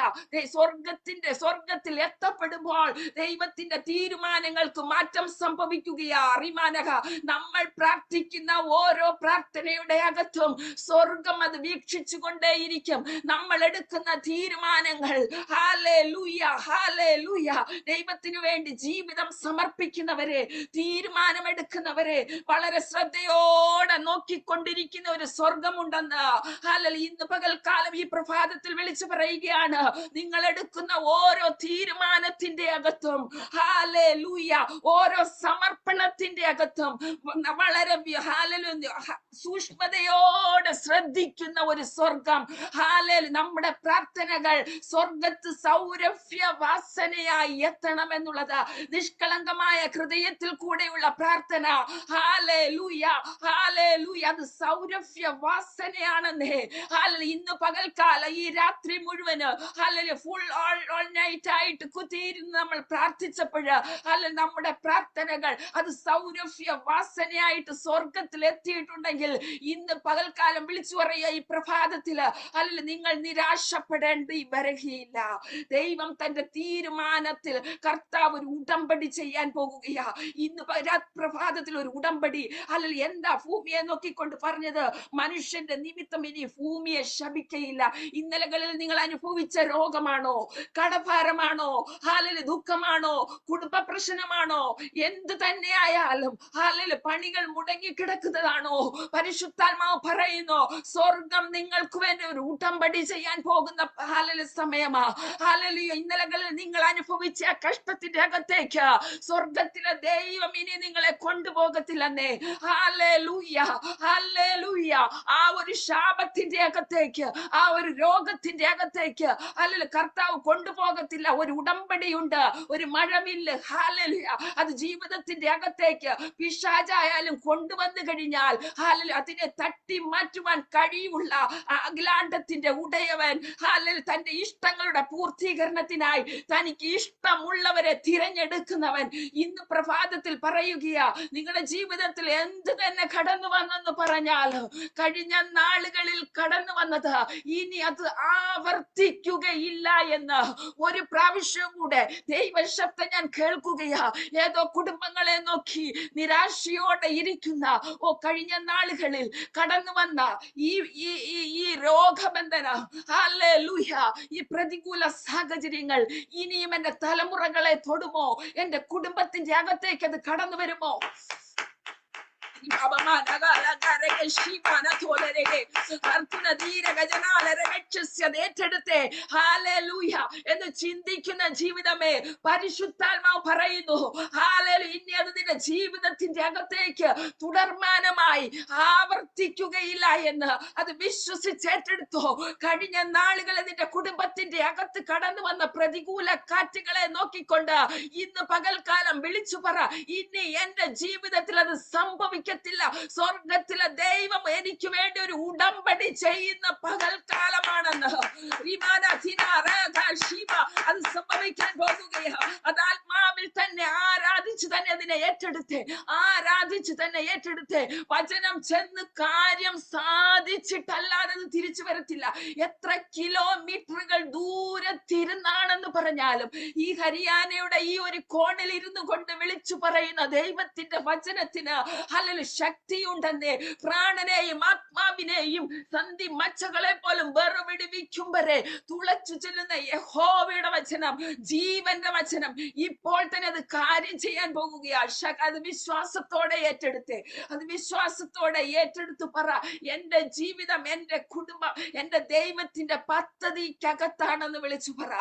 സ്വർഗത്തിൽ എത്തപ്പെടുമ്പോൾ ദൈവത്തിന്റെ തീരുമാനങ്ങൾക്ക് മാറ്റം സംഭവിക്കുകയാ. റിമാനക, നമ്മൾ പ്രാർത്ഥിക്കുന്ന ഓരോ പ്രാർത്ഥനയുടെ അകത്തും സ്വർഗം അത് വീക്ഷിച്ചു കൊണ്ടേയിരിക്കും. നമ്മൾ എടുക്കുന്ന തീരുമാനങ്ങൾ ഹല്ലേലൂയ, ഹല്ലേലൂയ, ദൈവത്തിനു വേണ്ടി ജീവിതം സമർപ്പിക്കുന്നവരെ, തീരുമാനമെടുക്കുന്നവരെ വളരെ ശ്രദ്ധയോടെ നോക്കിക്കൊണ്ടിരിക്കുന്ന ഒരു സ്വർഗമുണ്ടെന്ന് ഹല്ലേലൂയ ഇന്ന് പകൽക്കാലം ഈ പ്രഭാതത്തിൽ വിളിച്ചു പറയുകയാണ്. നിങ്ങൾ എടുക്കുന്ന ഓരോ തീരുമാനത്തിന്റെ അകത്തും ഹല്ലേലൂയ ഓരോ സമർപ്പണത്തിന്റെ അകത്തും വളരെ സൂക്ഷ്മതയോടെ ശ്രദ്ധിക്കുന്ന ഒരു സ്വർഗം. ഹല്ലേലൂയ. നമ്മുടെ പ്രാർത്ഥനകൾ സ്വർഗത്ത് സൗരഭ്യ വാസനയായി എത്തണമെന്നുള്ളത് നിഷ്കളങ്കമായ ഹൃദയത്തിൽ കൂടെയുള്ള പ്രാർത്ഥന. ഹല്ലേലൂയ, ഹല്ലേലൂയ, അത് സൗരഭ്യ വാസനയാണെന്നേ. ഹല്ലേലൂയ. ഇന്ന് പകൽക്കാലം ഈ രാത്രി മുഴുവന് ഹല്ലേലൂയ ഫുൾ ഓൾ നൈറ്റ് ആയിട്ട് കുത്തിയിരുന്ന് നമ്മൾ പ്രാർത്ഥിച്ചപ്പോൾ ഹല്ലേലൂയ നമ്മുടെ പ്രാർത്ഥനകൾ അത് സൗരഭ്യ വാസനയായിട്ട് സ്വർഗത്തിൽ എത്തിയിട്ടുണ്ടെങ്കിൽ ഇന്ന് പകൽക്കാലം വിളിച്ചു പറയുക, ഈ പ്രഭാതത്തില് ഹല്ലേലൂയ നിങ്ങൾ നിരാശപ്പെടേണ്ടി വരികയില്ല. ദൈവം തന്റെ തീരുമാനത്തിൽ കർത്താവ് ഒരു ഉടമ്പടി ചെയ്യാൻ പോകുകയാ. ഇന്ന് പ്രഭാതത്തിൽ ഒരു ഉടമ്പടി. ഹല്ലേലൂയ. എന്താ ഭൂമിയെ നോക്കിക്കൊണ്ട് പറഞ്ഞത്? മനുഷ്യന്റെ നിമിത്തം ഇനി ഭൂമിയെ ശപിക്കയില്ല. ഇന്നലകളിൽ നിങ്ങൾ അനുഭവിച്ച രോഗമാണോ, കടഭാരമാണോ, ഹല്ലേലൂയ ദുഃഖമാണോ, കുടുംബ പ്രശ്നമാണോ, എന്ത് തന്നെയായാലും ഹല്ലേലൂയ പണികൾ മുടങ്ങി കിടക്കുന്നതാണോ, പരിശുദ്ധാത്മാവ് പറയുന്നു സ്വർഗം നിങ്ങൾക്ക് വേണ്ടി ഒരു ഉടമ്പടി ചെയ്യാൻ പോകുന്ന ഹല്ലേലൂയ സമയമാ. ഹല്ലേലൂയ. ഇന്നലകളിൽ നിങ്ങൾ അനുഭവിച്ച കഷ്ടത്തിന്റെ അകത്തേക്ക് സ്വർഗത്തിലെ ദൈവം ഇനി നിങ്ങളെ കൊണ്ടുപോകത്തില്ലെന്നേ. Hallelujah, hallelujah. ആ ഒരു ശാപത്തിന്റെ അകത്തേക്ക്, ആ ഒരു രോഗത്തിന്റെ അകത്തേക്ക് ഹല്ലേലൂയ കർത്താവ് കൊണ്ടുപോകത്തില്ല. ഒരു ഉടമ്പടിയുണ്ട്, ഒരു മഴവില്ല്. ഹല്ലേലൂയ. അത് ജീവിതത്തിന്റെ അകത്തേക്ക് പിശാചായാലും കൊണ്ടുവന്നു കഴിഞ്ഞാൽ ഹല്ലേലൂയ അതിനെ തട്ടി മാറ്റുവാൻ കഴിയുള്ള അഖിലാണ്ടത്തിന്റെ ഉടയവൻ ഹല്ലേലൂയ തന്റെ ഇഷ്ടങ്ങളുടെ പൂർത്തീകരണത്തിനായി തനിക്ക് ഇഷ്ടമുള്ളവരെ തിരഞ്ഞെടുക്കുന്നവൻ. ഇന്ന് പ്രഭാതത്തിൽ പറയുകയാ, നിങ്ങളുടെ ജീവിതത്തിൽ എന്ത് തന്നെ കടന്നു വന്നെന്ന് പറഞ്ഞാലും കഴിഞ്ഞ നാളുകളിൽ കടന്നു വന്നത് ഇനി അത് ആവർത്തിക്കുകയില്ല എന്ന് ഒരു പ്രാവശ്യം കൂടെ ദൈവശബ്ദം ഞാൻ കേൾക്കുകയാ. ഏതോ കുടുംബങ്ങളെ നോക്കി നിരാശയോടെ ഇരിക്കുന്ന കഴിഞ്ഞ നാളുകളിൽ കടന്നു വന്ന ഈ രോഗബന്ധന ഹല്ലേലൂയ ഈ പ്രതികൂല സാഹചര്യങ്ങൾ ഇനിയും എന്റെ തലമുറകളെ തൊടുമോ? എന്റെ കുടുംബത്തിന്റെ അകത്തേക്ക് അത് കടന്നു വരുമോ? ഏറ്റെടുത്തേ ഹാലേലൂയ എന്ന് ചിന്തിക്കുന്ന ജീവിതമേ പരിശുദ്ധാത്മാവ് പറയുന്നു ഹാലേലൂയ ഇനി അത് നിന്റെ ജീവിതത്തിന്റെ അകത്തേക്ക് തുടർമാനമായി ആവർത്തിക്കുകയില്ല എന്ന് അത് വിശ്വസിച്ചേറ്റെടുത്തോ. കഴിഞ്ഞ നാളുകളിൽ നിന്റെ കുടുംബത്തിന്റെ അകത്ത് കടന്നു വന്ന പ്രതികൂല കാറ്റുകളെ നോക്കിക്കൊണ്ട് ഇന്ന് പകൽക്കാലം വിളിച്ചു പറ, ഇനി എന്റെ ജീവിതത്തിൽ അത് സംഭവിക്കത്തില്ല. സ്വർഗത്തിലെ ദൈവം എനിക്ക് വേണ്ടി ഒരു ഉടമ്പടി ചെയ്യുന്ന പകൽക്കാലമാണെന്ന് അത് സംഭവിക്കാൻ പോകുകയാണ്. അത് ആത്മാവിൽ തന്നെ ആരാധിച്ച് തന്നെ അതിനെ ഏറ്റെടുത്തേ, ആരാധിച്ച് തന്നെ ഏറ്റെടുത്തേ. വചനം ചെന്ന് കാര്യം സാധിച്ചിട്ടല്ലാതെ അത് തിരിച്ചു വരത്തില്ല. എത്ര കിലോമീറ്ററുകൾ ദൂരത്തിരുന്നാണെന്ന് പറഞ്ഞാലും ഈ ഹരിയാനയുടെ ഈ ഒരു കോണിൽ ഇരുന്നു കൊണ്ട് വിളിച്ചു പറയുന്ന ദൈവത്തിന്റെ വചനത്തിന് ഹല്ലേലൂയ ശക്തിയുണ്ടെന്നേ. പ്രാണനെയും ആത്മാവിനെയും സന്ധി മച്ചകളെ പോലും വേർപിടിവിക്കും വരെ തുളച്ചു ചെല്ലുന്ന യഹോവയുടെ വചനം, ജീവന്റെ വചനം ഇപ്പോൾ തന്നെ അത് കാര്യം ചെയ്യാൻ പോകുകയാണ്. അത് വിശ്വാസത്തോടെ ഏറ്റെടുത്തേ, അത് വിശ്വാസത്തോടെ ഏറ്റെടുത്തു പറ, എന്റെ ജീവിതം, എന്റെ കുടുംബം എന്റെ ദൈവത്തിന്റെ പദ്ധതിക്കകത്താണെന്ന് വിളിച്ചു പറ.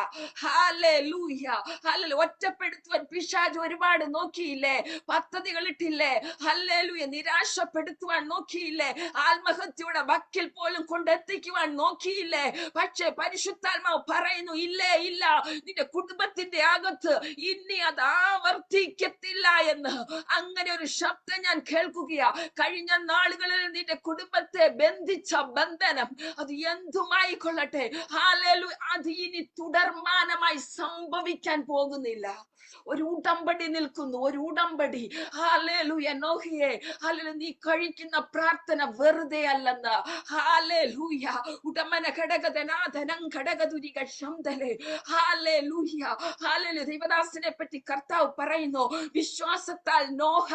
Hallelujah, hallelujah. ഒറ്റപ്പെടുത്തുവാൻ പിശാച് ഒരുപാട് നോക്കിയില്ലേ, പദ്ധതികൾ ഇട്ടില്ലേ. ഹല്ലേലൂയ. നിരാശപ്പെടുത്തുവാൻ നോക്കിയില്ലേ, ആത്മഹത്യയുടെ വക്കിൽ പോലും കൊണ്ടെത്തിക്കുവാൻ നോക്കിയില്ലേ. പക്ഷേ പരിശുദ്ധാത്മാവ് പറയുന്നു, ഇല്ലേ ഇല്ല, നിന്റെ കുടുംബത്തിന്റെ അകത്ത് ഇനി അത് ആവർത്തിക്കത്തില്ല എന്ന്. അങ്ങനെ ഒരു ശബ്ദം ഞാൻ കേൾക്കുകയാ. കഴിഞ്ഞ നാളുകളിൽ നിന്റെ കുടുംബത്തെ ബന്ധിച്ച ബന്ധനം അത് എന്തുമായി കൊള്ളട്ടെ, ഹല്ലേലൂയ, അത് ഇനി തുടർമാനമായി സംഭവിക്കാൻ പോകുന്നില്ല. ഒരു ഉടമ്പടി നിൽക്കുന്നു, ഒരു ഉടമ്പടി. ഹല്ലേലൂയ. നോഹിയേ, ഹല്ലേലൂയ, നീ കഴിക്കുന്ന പ്രാർത്ഥന വെറുതെ അല്ലെന്ന്. ഹല്ലേലൂയ. ഉടമന ഘടകധനാധനം ഘടകതുരിക ശംദലേ. Hallelujah, hallelujah. ദൈവദാസനെ പറ്റി കർത്താവ് പറയുന്നു, വിശ്വാസത്താൽ നോഹ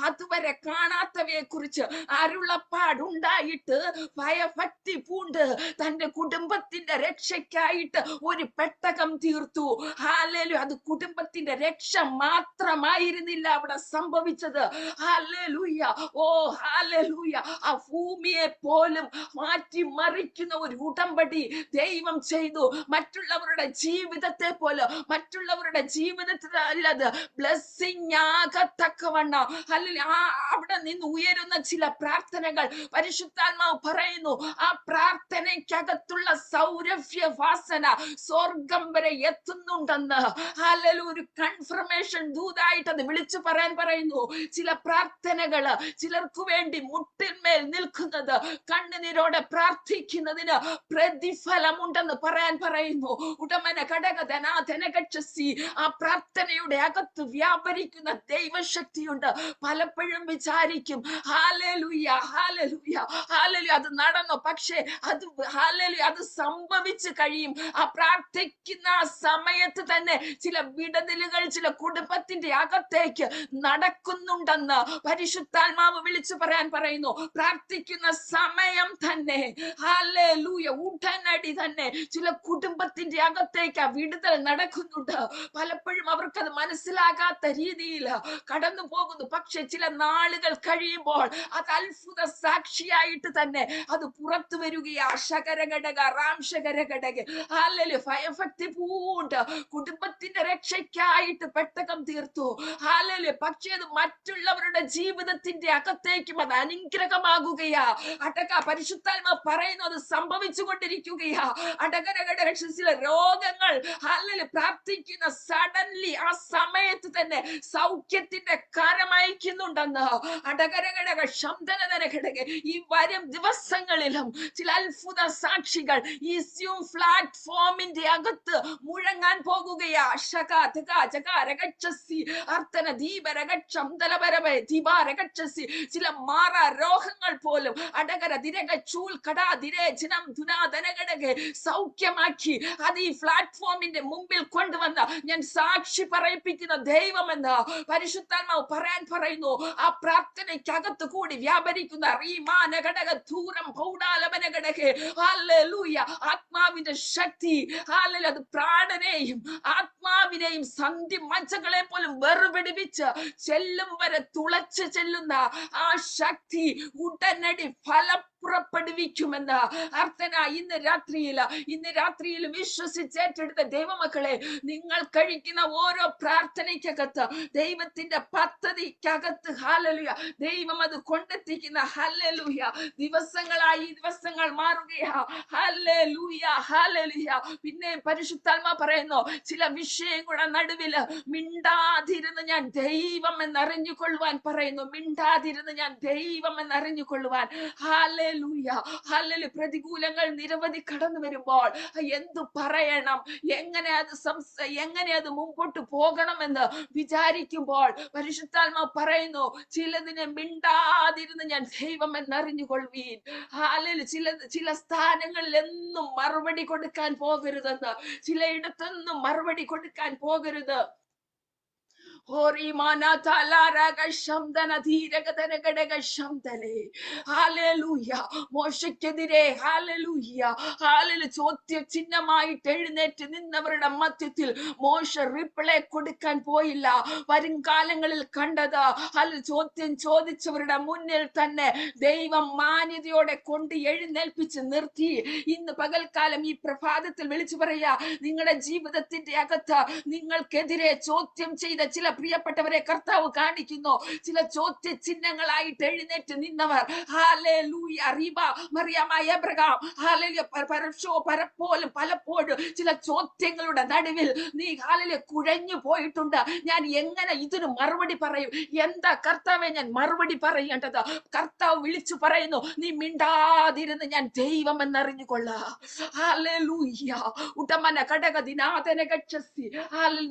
അതുവരെ കാണാത്തവയെ കുറിച്ച് അരുളപ്പാടുണ്ടായിട്ട് ഭയഭക്തി പൂണ്ട് തന്റെ കുടുംബത്തിന്റെ രക്ഷയ്ക്കായിട്ട് ഒരു പെട്ടകം തീർത്തു. ഹല്ലേലൂയ. അത് കുടുംബത്തിന്റെ രക്ഷ മാത്രമായിരുന്നില്ല അവിടെ സംഭവിച്ചത്. ഹല്ലേലൂയ. ഓ ഹല്ലേലൂയ. ആ ഭൂമിയെ പോലും മാറ്റിമറിക്കുന്ന ഒരു ഉടമ്പടി ദൈവം ചെയ്തു. മറ്റുള്ളവരുടെ ജീവിതത്തെ പോലും, മറ്റുള്ളവരുടെ ജീവിതത്തിൽ അല്ലത് ബ്ലെസ്സിങ് ആകത്തക്കവണ്ണം അവിടെ നിന്ന് ഉയരുന്ന ചില പ്രാർത്ഥനകൾ പരിശുദ്ധാത്മാവ് പറയുന്നു, ആ പ്രാർത്ഥനയ്ക്കകത്തുള്ള സൗരഭ്യ വാസന സ്വർഗം വരെ എത്തുന്നുണ്ടെന്ന്. ഹല്ലേലൂയ. ഒരു കൺഫർമേഷൻ ദൂതായിട്ട് അത് വിളിച്ചു പറയാൻ പറയുന്നു. ചില പ്രാർത്ഥനകള് ചിലർക്ക് വേണ്ടി മുട്ടിന്മേൽ നിൽക്കുന്നത്, കണ്ണുനീരോടെ പ്രാർത്ഥിക്കുന്നതിന് പ്രതിഫലമുണ്ടെന്ന് പറയാൻ പറയുന്നു. ഉടമന ഘടകധനാധനകക്ഷസി. ആ പ്രാർത്ഥനയുടെ അകത്ത് വ്യാപരിക്കുന്ന ദൈവശക്തിയുണ്ട്. പലപ്പോഴും വിചാരിക്കും, ഹല്ലേലൂയ, ഹല്ലേലൂയ, ഹല്ലേലൂയ, അത് നടന്നു. പക്ഷേ അത് ഹല്ലേലൂയ, അത് സംഭവിച്ചു കഴിയും. ആ പ്രാർത്ഥിക്കുന്ന ആ സമയത്ത് തന്നെ ചില വിടുതലുകൾ ചില കുടുംബത്തിന്റെ അകത്തേക്ക് നടക്കുന്നുണ്ടെന്ന് പരിശുദ്ധാത്മാവ് വിളിച്ചു പറയാൻ പറയുന്നു. പ്രാർത്ഥിക്കുന്ന സമയം തന്നെ ഹല്ലേലൂയ, ഉടനടി തന്നെ ചില കുടുംബത്തിന്റെ അകത്തേക്ക് ആ വിടുതൽ നടക്കുന്നുണ്ട്. പലപ്പോഴും അവർക്കത് മനസ്സിലാകാത്ത രീതിയിൽ കടന്നു പോകുന്നു. പക്ഷെ ചില നാളുകൾ കഴിയുമ്പോൾ അത് അത്ഭുത സാക്ഷിയായിട്ട് തന്നെ അത് പുറത്തു വരികയാ. ശകരഘടക റാംശകരഘടക ഹല്ലേലൂയ. ഭയഭക്തി പൂണ്ട് കുടുംബത്തിന്റെ രക്ഷയ്ക്കായിട്ട് പെട്ടകം തീർത്തു. ഹല്ലേലൂയ. പക്ഷേ അത് മറ്റുള്ളവരുടെ ജീവിതത്തിന്റെ അകത്തേക്കും അത് അനുഗ്രഹമാകുകയാ. അടക പരിശുദ്ധാത്മാവ് പറയുന്നു, അത് സംഭവിച്ചു കൊണ്ടിരിക്കുകയാ. അടകരഘടക ചില രോഗങ്ങൾ ഹല്ലേലൂയ പ്രാർത്ഥിക്കുന്ന സഡൻലി ആ സമയത്ത് തന്നെ സൗഖ്യത്തിന്റെ കരമയക്കുന്നുണ്ടെന്ന്. അടകരഘടക ശബ്ദനഘടക ഈ വരും ദിവസങ്ങളിലും ചില അത്ഭുത സാക്ഷികൾ ഈ സ്യൂം പ്ലാറ്റ്ഫോമിന്റെ അകത്ത് മുഴങ്ങാൻ പോകുകയാ. ചില മാറ രോഗങ്ങൾ പോലും അടകര ദിരക ചൂൽ കടാ ദിരേ ജിനം ധുനാധനഘടക സൗഖ്യമാക്കി അത് ഈ പ്ലാറ്റ്ഫോമിന്റെ മുമ്പിൽ കൊണ്ടുവന്ന ഞാൻ സാക്ഷി പറയിപ്പിക്കുന്ന ദൈവമെന്ന് പരിശുദ്ധാത്മാവ് പറയാൻ പറയുന്നു. ആ പ്രാർത്ഥനയ്ക്കകത്ത് കൂടി വ്യാപരിക്കുന്ന റീമാന ഘടക ദൂരം പൗടാലമന ഘടക ഹല്ലേലൂയ ആത്മാവിന്റെ ശക്തി ഹല്ലേലൂയ അത് പ്രാണനെയും ആത്മാവിനെയും സന്ധി മജ്ജകളെ പോലും വെറുപിടിപ്പിച്ച് ചെല്ലും വരെ തുളച്ച് ചെല്ലുന്ന ആ ശക്തി ഉടനടി ഫലം പുറപ്പെടുവിക്കുമെന്ന് അർത്ഥന ഇന്ന് രാത്രിയിൽ വിശ്വസിച്ചേറ്റെടുത്ത ദൈവമക്കളെ, നിങ്ങൾ കഴിക്കുന്ന ഓരോ പ്രാർത്ഥനയ്ക്കകത്ത് ദൈവത്തിന്റെ പദ്ധതിക്കകത്ത് ഹല്ലേലൂയ ദൈവം അത് കൊണ്ടെത്തിക്കുന്ന ഹല്ലേലൂയ ദിവസങ്ങൾ മാറുകയാ. Hallelujah hallelujah. പിന്നെ പരിശുദ്ധാത്മാ പറയുന്നു, ചില വിഷയങ്ങളുടെ നടുവില് മിണ്ടാതിരുന്ന് ഞാൻ ദൈവം എന്നറിഞ്ഞുകൊള്ളുവാൻ പറയുന്നു. മിണ്ടാതിരുന്ന് ഞാൻ ദൈവം എന്നറിഞ്ഞുകൊള്ളുവാൻ. Hallelujah hallelujah. പ്രതികൂലങ്ങൾ നിരവധി കടന്നു വരുമ്പോൾ എന്തു പറയണം, എങ്ങനെ അത് മുമ്പോട്ട് പോകണമെന്ന് വിചാരിക്കുമ്പോൾ പരിശുദ്ധാത്മാവ് പറയുന്നു, ചിലതിനെ മിണ്ടാതിരുന്ന് ഞാൻ ദൈവം എന്നറിഞ്ഞുകൊള്ളുവീൻ. ഹല്ലേലൂയ. ചില സ്ഥാനങ്ങളിൽ എന്നും മറുപടി കൊടുക്കാൻ പോകരുതെന്ന്, ചിലയിടത്തൊന്നും മറുപടി കൊടുക്കാൻ പോകരുത്. മോശയ്ക്കെതിരെ ചോദ്യ ചിഹ്നമായിട്ട് എഴുന്നേറ്റ് നിന്നവരുടെ മധ്യത്തിൽ മോശ റിപ്ലൈ കൊടുക്കാൻ പോയില്ല. വരും കാലങ്ങളിൽ കണ്ടത് ചോദ്യം ചോദിച്ചവരുടെ മുന്നിൽ തന്നെ ദൈവം മാന്യതയോടെ കൊണ്ട് എഴുന്നേൽപ്പിച്ച് നിർത്തി. ഇന്ന് പകൽക്കാലം ഈ പ്രഭാതത്തിൽ വിളിച്ചു പറയാ, നിങ്ങളുടെ ജീവിതത്തിന്റെ അകത്ത് നിങ്ങൾക്കെതിരെ ചോദ്യം ചെയ്ത ചില പ്രിയപ്പെട്ടവരെ കർത്താവ് കാണിക്കുന്നു. ചില ചോദ്യ ചിഹ്നങ്ങളായിട്ട് എഴുന്നേറ്റ് നിന്നവർ ഹല്ലേലൂയ റിബ മറിയാമ എബ്രഹാം ഹല്ലേലൂയ പലപ്പോഴും ചില ചോദ്യങ്ങളുടെ നടുവിൽ നീ ഹല്ലേലൂയ കുഴഞ്ഞു പോയിട്ടുണ്ട്. ഞാൻ എങ്ങനെ ഇതിന് മറുപടി പറയും? എന്താ കർത്താവെ ഞാൻ മറുപടി പറയേണ്ടത്? കർത്താവ് വിളിച്ചു പറയുന്നു, നീ മിണ്ടാതിരുന്ന് ഞാൻ ദൈവം എന്നറിഞ്ഞുകൊള്ള. ഹല്ലേലൂയ ഉടമന ഘടകദിനാഥന ഗച്ഛസി.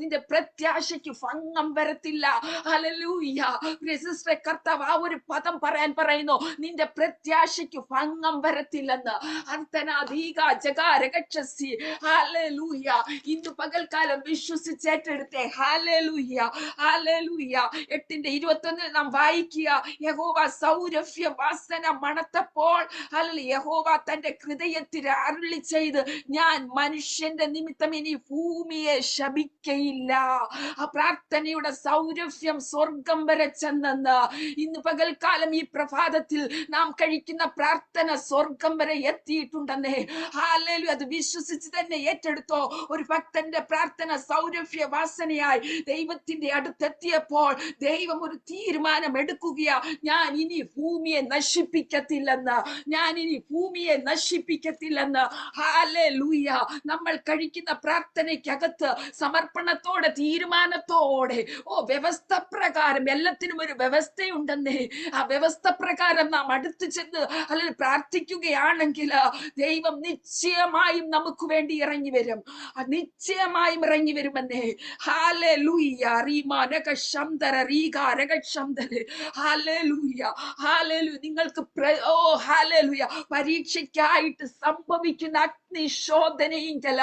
നിന്റെ പ്രത്യാശയ്ക്ക് ഭംഗം വരത്തില്ല. ഹല്ലേലൂയ. സിസ്റ്ററെ, കർത്താവ് ആ ഒരു പദം പറയാൻ പറയുന്നു, നിന്റെ പ്രത്യാശയ്ക്ക് ഭംഗം വരത്തില്ലെന്ന്. ഹല്ലേലൂയ. ഇന്ന് പകൽക്കാലം വിശ്വസിച്ചേറ്റെടുത്തേ. Hallelujah hallelujah. 8:21 നാം വായിക്കുക, യഹോവ സൗരഭ്യ വാസന മണത്തപ്പോൾ യഹോവ തന്റെ ഹൃദയത്തിൽ അരുളി ചെയ്ത്, ഞാൻ മനുഷ്യന്റെ നിമിത്തം ഇനി ഭൂമിയെ ശപിക്കയില്ല. ആ പ്രാർത്ഥനയുടെ സൗരഭ്യം സ്വർഗം വരെ ചെന്നെന്ന് ഇന്ന് പകൽക്കാലം ഈ പ്രഭാതത്തിൽ നാം കഴിക്കുന്ന പ്രാർത്ഥന സ്വർഗം വരെ എത്തിയിട്ടുണ്ടെന്നേ. ഹല്ലേലൂയ. അത് വിശ്വസിച്ച് തന്നെ ഏറ്റെടുത്തോ. ഒരു ഭക്തന്റെ പ്രാർത്ഥന സൗരഭ്യ വാസനയായി ദൈവത്തിന്റെ അടുത്തെത്തിയപ്പോൾ ദൈവം ഒരു തീരുമാനം എടുക്കുകയാ, ഞാൻ ഇനി ഭൂമിയെ നശിപ്പിക്കത്തില്ലെന്ന്. ഹല്ലേലൂയ. നമ്മൾ കഴിക്കുന്ന പ്രാർത്ഥനയ്ക്കകത്ത് സമർപ്പണത്തോടെ തീരുമാനത്തോടെ വ്യവസ്ഥ പ്രകാരം, എല്ലാത്തിനും ഒരു വ്യവസ്ഥയുണ്ടെന്നേ. ആ വ്യവസ്ഥ പ്രകാരം നാം അടുത്ത് ചെന്ന് അല്ലെങ്കിൽ പ്രാർത്ഥിക്കുകയാണെങ്കിൽ ദൈവം നിശ്ചയമായും നമുക്ക് വേണ്ടി ഇറങ്ങി വരും. നിശ്ചയമായും ഇറങ്ങി വരുമെന്നേ. ഹല്ലേലൂയ. നിങ്ങൾക്ക് ഹല്ലേലൂയ പരീക്ഷയ്ക്കായിട്ട് സംഭവിക്കുന്ന അഗ്നിശോധനയെങ്കിൽ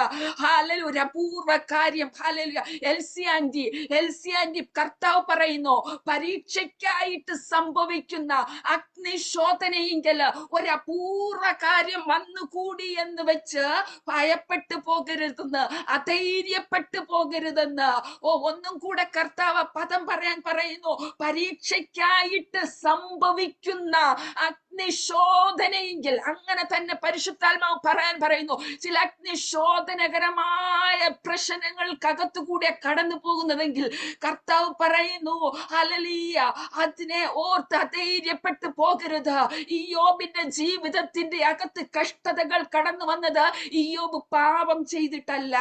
ഒരു അപൂർവ കാര്യം. ഹല്ലേലൂയ. എൽസി ആന്റി കർത്താവ് പറയുന്നു, പരീക്ഷയ്ക്കായിട്ട് സംഭവിക്കുന്ന അഗ്നിശോധനയെങ്കിൽ ഒരു അപൂർവ കാര്യം വന്നുകൂടി എന്ന് വെച്ച് ഭയപ്പെട്ടു പോകരുതെന്ന്, അധൈര്യപ്പെട്ടു പോകരുതെന്ന്. ഒന്നും കൂടെ കർത്താവ് പദം പറയാൻ പറയുന്നു, പരീക്ഷയ്ക്കായിട്ട് സംഭവിക്കുന്ന അഗ്നിശോധനയെങ്കിൽ. അങ്ങനെ തന്നെ പരിശുദ്ധാത്മാവ് പറയാൻ പറയുന്നു, ചില അഗ്നിശോധനകരമായ പ്രശ്നങ്ങൾക്കകത്തുകൂടെ കടന്നു പോകുന്നതെങ്കിൽ കർത്താവ് പറയുന്നു, ഹല്ലേലൂയ, അതിനെ ഓർത്ത് അധൈര്യപ്പെട്ടു പോകരുത്. ഇയ്യോബിന്റെ ജീവിതത്തിന്റെ അകത്ത് കഷ്ടതകൾ കടന്നു വന്നത് ഇയ്യോബ് പാപം ചെയ്തിട്ടല്ല.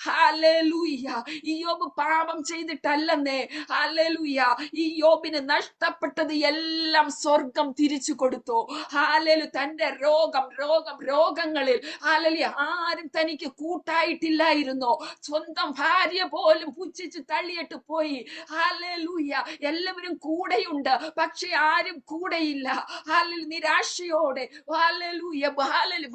ഹല്ലേലൂയ. ഇയ്യോബ് പാപം ചെയ്തിട്ടല്ലെന്നേ. ഹല്ലേലൂയ. ഇയ്യോബിന് നഷ്ടപ്പെട്ടത് എല്ലാം സ്വർഗം തിരിച്ചു കൊടുത്തു. ഹല്ലേലൂയ. തന്റെ രോഗങ്ങളിൽ ഹല്ലേലൂയ ആരും തനിക്ക് കൂട്ടായിട്ടില്ലായിരുന്നു. സ്വന്തം ഭാര്യ പോലും പുച്ഛിച്ച് തള്ളിയിട്ട് പോയി. ഹല്ലേലൂയ. എല്ലാവരും കൂടെയുണ്ട്, പക്ഷെ ആരും കൂടെയില്ല. ഹല്ലേലൂയ. നിരാശയോടെ ഹല്ലേലൂയ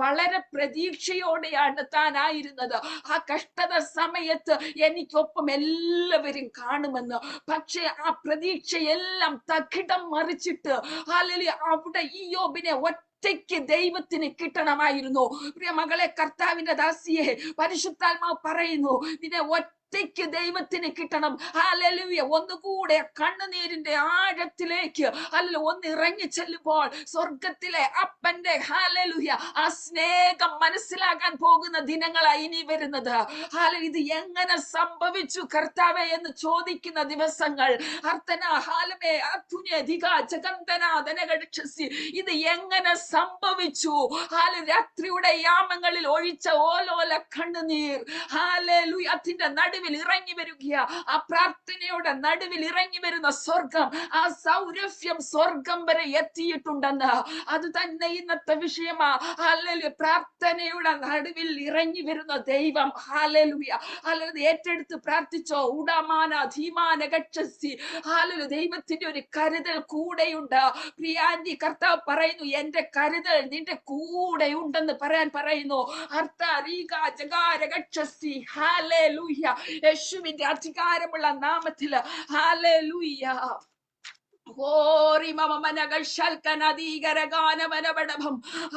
വളരെ പ്രതീക്ഷയോടെയാണ് താനായിരുന്നത്. ആ കഷ്ട കഷ്ടത സമയത്ത് എനിക്കൊപ്പം എല്ലാവരും കാണുമെന്ന്. പക്ഷേ ആ പ്രതീക്ഷയെല്ലാം തകിടം മറിച്ചിട്ട് ഹല്ലേലൂയ അവിടെ ഇയ്യോബിനെ ഒറ്റയ്ക്ക് ദൈവത്തിന് കിട്ടണമായിരുന്നു. പ്രിയ മകളെ, കർത്താവിന്റെ ദാസിയെ, പരിശുദ്ധാത്മാവ് പറയുന്നു, നിന്നെ ഒറ്റയ്ക്ക് ദൈവത്തിന് കിട്ടണം. ഹല്ലേലൂയ. ഒന്നുകൂടെ കണ്ണുനീരിന്റെ ആഴത്തിലേക്ക് ഒന്ന് ഇറങ്ങി ചെല്ലുമ്പോൾ സ്വർഗത്തിലെ അപ്പന്റെ ഹല്ലേലൂയ ആ സ്നേഹം മനസ്സിലാക്കാൻ പോകുന്ന ദിനങ്ങളായി ഇനി വരുന്നത്. ഇത് എങ്ങനെ സംഭവിച്ചു കർത്താവേ എന്ന് ചോദിക്കുന്ന ദിവസങ്ങൾ. ഇത് എങ്ങനെ സംഭവിച്ചു? രാത്രിയുടെ യാമങ്ങളിൽ ഒഴിച്ച ഓലോല കണ്ണുനീർ ഹല്ലേലൂയ അതിന്റെ നടുവിൽ ഇറങ്ങി വരിക. ആ പ്രാർത്ഥനയുടെ നടുവിൽ ഇറങ്ങി വരുന്ന സ്വർഗം, ആ സൗരഭ്യം സ്വർഗം വരെ എത്തിയിട്ടുണ്ടെന്ന്. അത് തന്നെ ഇന്നത്തെ വിഷയമാ. ഹല്ലേലൂയ. പ്രാർത്ഥനയുടെ നടുവിൽ ഇറങ്ങി വരുന്ന ദൈവം. ഹല്ലേലൂയ. ഹല്ലേലൂയ. ഏറ്റെടുത്ത് പ്രാർത്ഥിച്ചോ. ഉടമാന ധീമാന ഗച്ഛസി. ഹല്ലേലൂയ. ദൈവത്തിന്റെ ഒരു കരുതൽ കൂടെയുണ്ട്. പ്രിയാന്റി, കർത്താവ് പറയുന്നു, എന്റെ കരുതൽ നിന്റെ കൂടെ ഉണ്ടെന്ന് പറയാൻ പറയുന്നു. ഹല്ലേലൂയ. യേശുവിന്റെ അധികാരമുള്ള നാമത്തിൽ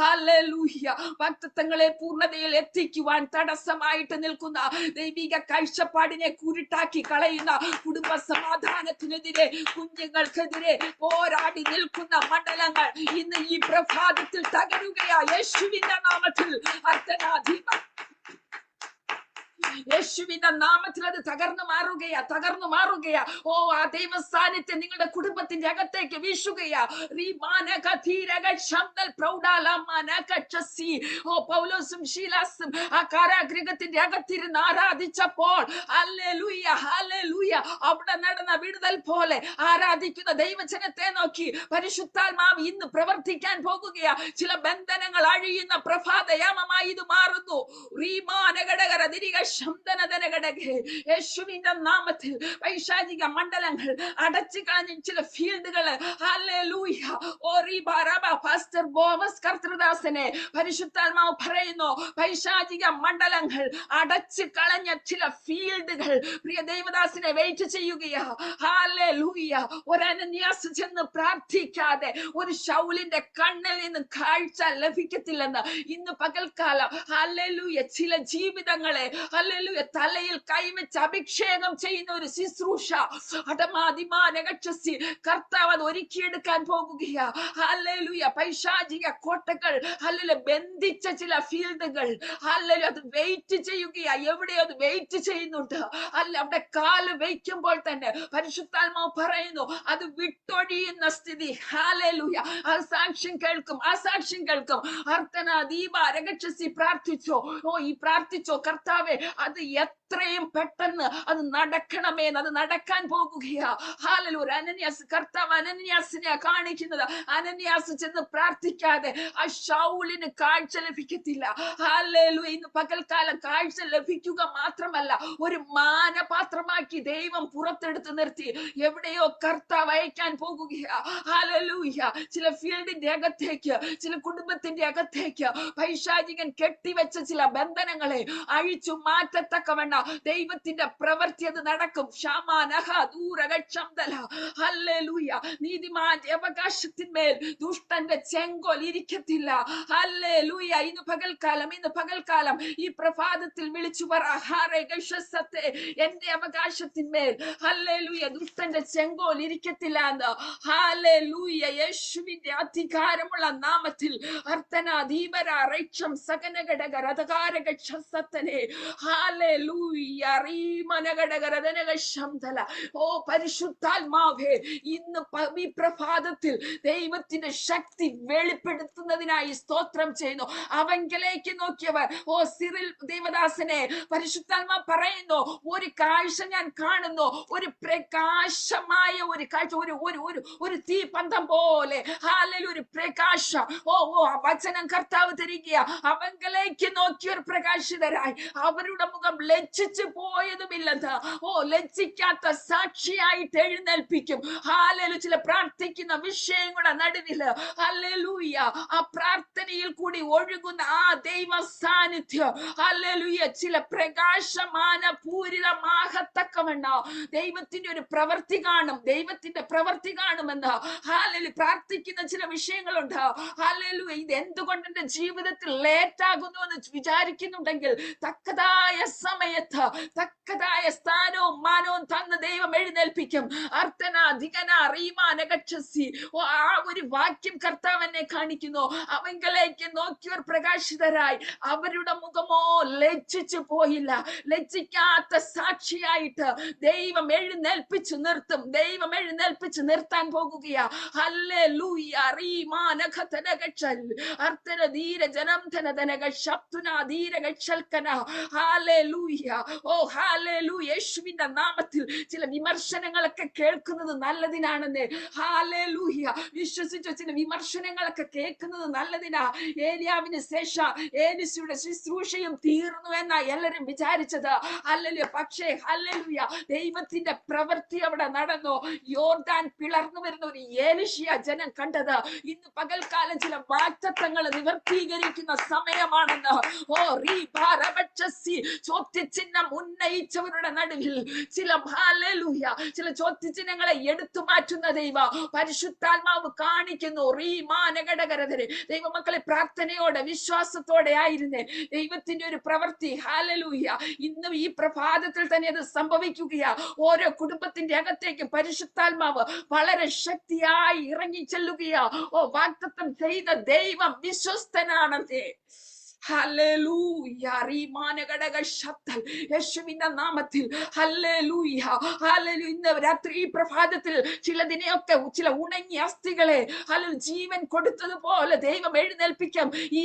ഹല്ലേലൂയ. ഭക്തത്വങ്ങളെ പൂർണ്ണതയിൽ എത്തിക്കുവാൻ തടസ്സമായിട്ട് നിൽക്കുന്ന ദൈവിക കാഴ്ചപ്പാടിനെ കുരുട്ടാക്കി കളയുന്ന കുടുംബ സമാധാനത്തിനെതിരെ, കുഞ്ഞുങ്ങൾക്കെതിരെ പോരാടി നിൽക്കുന്ന മണ്ഡലങ്ങൾ ഇന്ന് ഈ പ്രഭാതത്തിൽ തകരുകയാ യേശുവിന്റെ നാമത്തിൽ. യേശുവിന്റെ നാമത്തിൽ അത് തകർന്നു മാറുകയാ. ഓ, ആ ദൈവ സാന്നിധ്യം നിങ്ങളുടെ കുടുംബത്തിന്റെ അകത്തേക്ക് വീശുകയാ. ഓ, പൗലോസും ശീലാസും ആ കാരാഗൃഹത്തിന്റെ അകത്തിരുന്ന് ആരാധിച്ചപ്പോൾ ഹല്ലേലൂയ, ഹല്ലേലൂയ, അവിടെ നടന്ന വിടുതൽ പോലെ ആരാധിക്കുന്ന ദൈവജനത്തെ നോക്കി പരിശുദ്ധാത്മാവ് ഇന്ന് പ്രവർത്തിക്കാൻ പോകുകയാ. ചില ബന്ധനങ്ങൾ അഴിയുന്ന പ്രഭാതയാമമായി ഇത് മാറുന്നു. യേശുവിന്റെ നാമത്തിൽ പൈശാചിക മണ്ഡലങ്ങൾ അടച്ചു കളഞ്ഞ ചില ഫീൽഡുകൾ പാസ്റ്റർ ബോവസ് കർത്തൃദാസനെ പരിശുദ്ധാത്മാവ് പറയുന്നു, പൈശാചിക മണ്ഡലങ്ങൾ അടച്ചു കളഞ്ഞ ചില ഫീൽഡുകൾ പ്രിയ ദൈവദാസനെ വെയിറ്റ് ചെയ്യുകയാ. ഹല്ലേലൂയ. ഒരു അനന്യാസ് ചെന്ന് പ്രാർത്ഥിക്കാതെ ഒരു ശൗലിന്റെ കണ്ണിൽ നിന്ന് കാഴ്ച ലഭിക്കത്തില്ലെന്ന് ഇന്ന് പകൽക്കാലം ഹല്ലേലൂയ ചില ജീവിതങ്ങളെ ഹല്ലേലൂയ തലയിൽ കൈവച്ച് അഭിഷേകം ചെയ്യുന്ന ഒരു ശുശ്രൂഷ കർത്താവ് അത് ഒരുക്കിയെടുക്കാൻ പോകുകയാ. ഹല്ലേലൂയ. പൈശാചിക കോട്ടകൾ ഹല്ലേലൂയ ബന്ധിച്ച ചില ഫീൽഡുകൾ ഹല്ലേലൂയ അത് വെയിറ്റ് ചെയ്യുകയാ. എവിടെയോ അത് വെയിറ്റ് ചെയ്യുന്നുണ്ട്. അവിടെ കാല് വയ്ക്കുമ്പോൾ തന്നെ പരിശുദ്ധാത്മാവ് പറയുന്നു അത് വിട്ടൊഴിയുന്ന സ്ഥിതി. ഹല്ലേലൂയ. ആ സാക്ഷ്യം കേൾക്കും. പ്രാർത്ഥിച്ചോ. ഈ പ്രാർത്ഥിച്ചോ, കർത്താവേ അത് എത്രയും പെട്ടെന്ന് അത് നടക്കണമെന്ന്. അത് നടക്കാൻ പോകുകയാ. ഹല്ലേലൂയ. അനന്യാസ്, കർത്താവ് അനന്യാസിനെ കാണിക്കുന്നത്, അനന്യാസ് ചെന്ന് പ്രാർത്ഥിക്കാതെ ആ ശൗലിന് കാഴ്ച ലഭിക്കത്തില്ല. ഹല്ലേലൂയ. ഇന്ന് പകൽക്കാലം കാഴ്ച ലഭിക്കുക മാത്രമല്ല, ഒരു മാനപാത്രമാക്കി ദൈവം പുറത്തെടുത്ത് നിർത്തി എവിടെയോ കർത്താവ് അയക്കാൻ പോകുകയാ. ഹല്ലേലൂയ. ചില ഫീൽഡിന്റെ അകത്തേക്ക്, ചില കുടുംബത്തിന്റെ അകത്തേക്ക് പൈശാചികൻ കെട്ടിവെച്ച ചില ബന്ധനങ്ങളെ അഴിച്ചു മാറ്റത്തക്കവണ്ണ ദൈവത്തിന്റെ പ്രവൃത്തി അത് നടക്കും. ഹല്ലേലൂയ. നീതിമാന്റെ അവകാശത്തിന്മേൽ ദുഷ്ടന്റെ ചെങ്കോൽ ഇരിക്കത്തില്ല. ഹല്ലേലൂയ. ഇന്ന് പകൽക്കാലം ഈ പ്രഭാതത്തിൽ വിളിച്ചു പറ, എന്റെ അവകാശത്തിന്മേൽ ഹല്ലേലൂയ ദുഷ്ടന്റെ ചെങ്കോൽ ഇരിക്കത്തില്ല എന്ന്. ഹല്ലേലൂയ. യേശുവിന്റെ അധികാരമുള്ള നാമത്തിൽ ഓ പരിശുദ്ധാത്മാവേ, ഇന്ന് ഈ പ്രഭാതത്തിൽ ദൈവത്തിന്റെ ശക്തി വെളിപ്പെടുത്തുന്നതിനായി സ്തോത്രം ചെയ്യുന്നു. അവങ്കിലേക്ക് നോക്കിയവർ, ഓ സിറിൽ ദേവദാസനെ പരിശുദ്ധാത്മാ പറയുന്നു, ഒരു കാഴ്ച ഞാൻ കാണുന്നു. ഒരു പ്രകാശമായ ഒരു കാഴ്ച, ഒരു തീപന്തം പോലെ ഒരു പ്രകാശം. ഓ വചനം കർത്താവ് തരിക. അവങ്കിലേക്ക് നോക്കിയവർ പ്രകാശിതരായി, അവരുടെ മുഖം ലജ്ജിച്ചു പോയതുമില്ലെന്ന്. ലജ്ജിക്കാത്ത സാക്ഷിയായിട്ട് എഴുന്നേൽപ്പിക്കും. ഹല്ലേലൂയ. ചില പ്രാർത്ഥിക്കുന്ന വിഷയങ്ങളുടെ നടുവില് ഹല്ലേലൂയ ആ പ്രാർത്ഥന ഭൂമിയിൽ കൂടി ഒഴുകുന്ന ആ ദൈവ സാന്നിധ്യം ഹല്ലേലൂയ ചില പ്രകാശമാന പൂരിതമാകത്തക്കവണ്ണം ദൈവത്തിന്റെ ഒരു പ്രവൃത്തി കാണും, ദൈവത്തിന്റെ പ്രവൃത്തി കാണുമെന്ന് ഹല്ലേലൂയ പ്രാർത്ഥിക്കുന്ന ചില വിഷയങ്ങളുണ്ട്. ഹല്ലേലൂയ ഇത് എന്തുകൊണ്ട് എന്റെ ജീവിതത്തിൽ ലേറ്റ് ആകുന്നു എന്ന് വിചാരിക്കുന്നുണ്ടെങ്കിൽ തക്കതായ സമയത്ത് തക്കതായ സ്ഥാനവും മാനവും തന്ന ദൈവം എഴുന്നേൽപ്പിക്കും. അർത്ഥന ധികന റീമാനഗച്ഛസി. ആ ഒരു വാക്യം കർത്താവ് എന്നെ കാണിക്കുന്നു. അവങ്കലേക്ക് നോക്കിയവർ പ്രകാശിതരായി, അവരുടെ മുഖമോ ലജ്ജിച്ചു പോയില്ല. ലജ്ജിക്കാത്ത സാക്ഷിയായിട്ട് ദൈവം എഴുന്നേൽപ്പിച്ചു നിർത്തും. ദൈവം എഴുന്നേൽപ്പിച്ചു നിർത്താൻ പോകുകയാ. ഹല്ലേലൂയ റീമാനഗതനഗച്ഛൽ അർത്ഥന ധീര ജനം ധനധനഗ ശബ്ദുന ധീരഗച്ഛൽക്കന. ഹല്ലേലൂയ. ഓ ഹല്ലേലൂയ. യേശുവിന്റെ നാമത്തിൽ ചില വിമർശനങ്ങളൊക്കെ കേൾക്കുന്നത് നല്ലതിനാണെന്ന്. ഹല്ലേലൂയ. വിശ്വസിച്ച ചില വിമർശനങ്ങളൊക്കെ കേൾക്കുന്നത് നല്ലതിനാ. ഏലിയാവിന് ശേഷം ഏലിശയുടെ ശുശ്രൂഷയും തീർന്നു എന്നാ എല്ലാരും വിചാരിച്ചത്. ഹല്ലേലൂയ. പക്ഷേ ഹല്ലേലൂയ ദൈവത്തിന്റെ പ്രവൃത്തി അവിടെ നടന്നു. യോർദാൻ പിളർന്നു വരുന്ന ഒരു ഏലിശിയ ജനം കണ്ടത്. ഇന്ന് പകൽക്കാലം ചില വാഗ്ദത്തങ്ങൾ നിവർത്തീകരിക്കുന്ന സമയമാണെന്ന്. ഓ റീഭാരവച്ചസി. ചോദ്യചിഹ്നം ഉന്നയിച്ചവരുടെ നടുവിൽ ചില ഹല്ലേലൂയ ചില ചോദ്യചിഹ്നങ്ങളെ എടുത്തു മാറ്റുന്ന ദൈവം പരിശുദ്ധാത്മാവ് കാണിക്കുന്നു. റീമാനഗടകരതരെ ദൈവമക്കളെ പ്രാർത്ഥനയോടെ വിശ്വാസത്തോടെ ആയിരുന്നേ ദൈവത്തിന്റെ ഒരു പ്രവൃത്തി ഹല്ലേലൂയ ഇന്നും ഈ പ്രഭാതത്തിൽ തന്നെ അത് സംഭവിക്കുകയാ. ഓരോ കുടുംബത്തിന്റെ അകത്തേക്ക് പരിശുദ്ധാത്മാവ് വളരെ ശക്തിയായി ഇറങ്ങി ചെല്ലുകയാ. ഓ വാഗ്ദത്തം ചെയ്ത ദൈവം വിശ്വസ്തനാണെന്നേ. ഹല്ലേലൂയ റീമാനഗടക ശബ്ദം യേശുവിന്റെ നാമത്തിൽ. Hallelujah hallelujah. ഇന്ന് രാത്രി ഈ പ്രഭാതത്തിൽ ചിലതിനെയൊക്കെ ചില ഉണങ്ങിയ അസ്ഥികളെ ഹല്ലേലൂയ ജീവൻ കൊടുത്തതുപോലെ ദൈവം എഴുന്നേൽപ്പിക്കാം. ഈ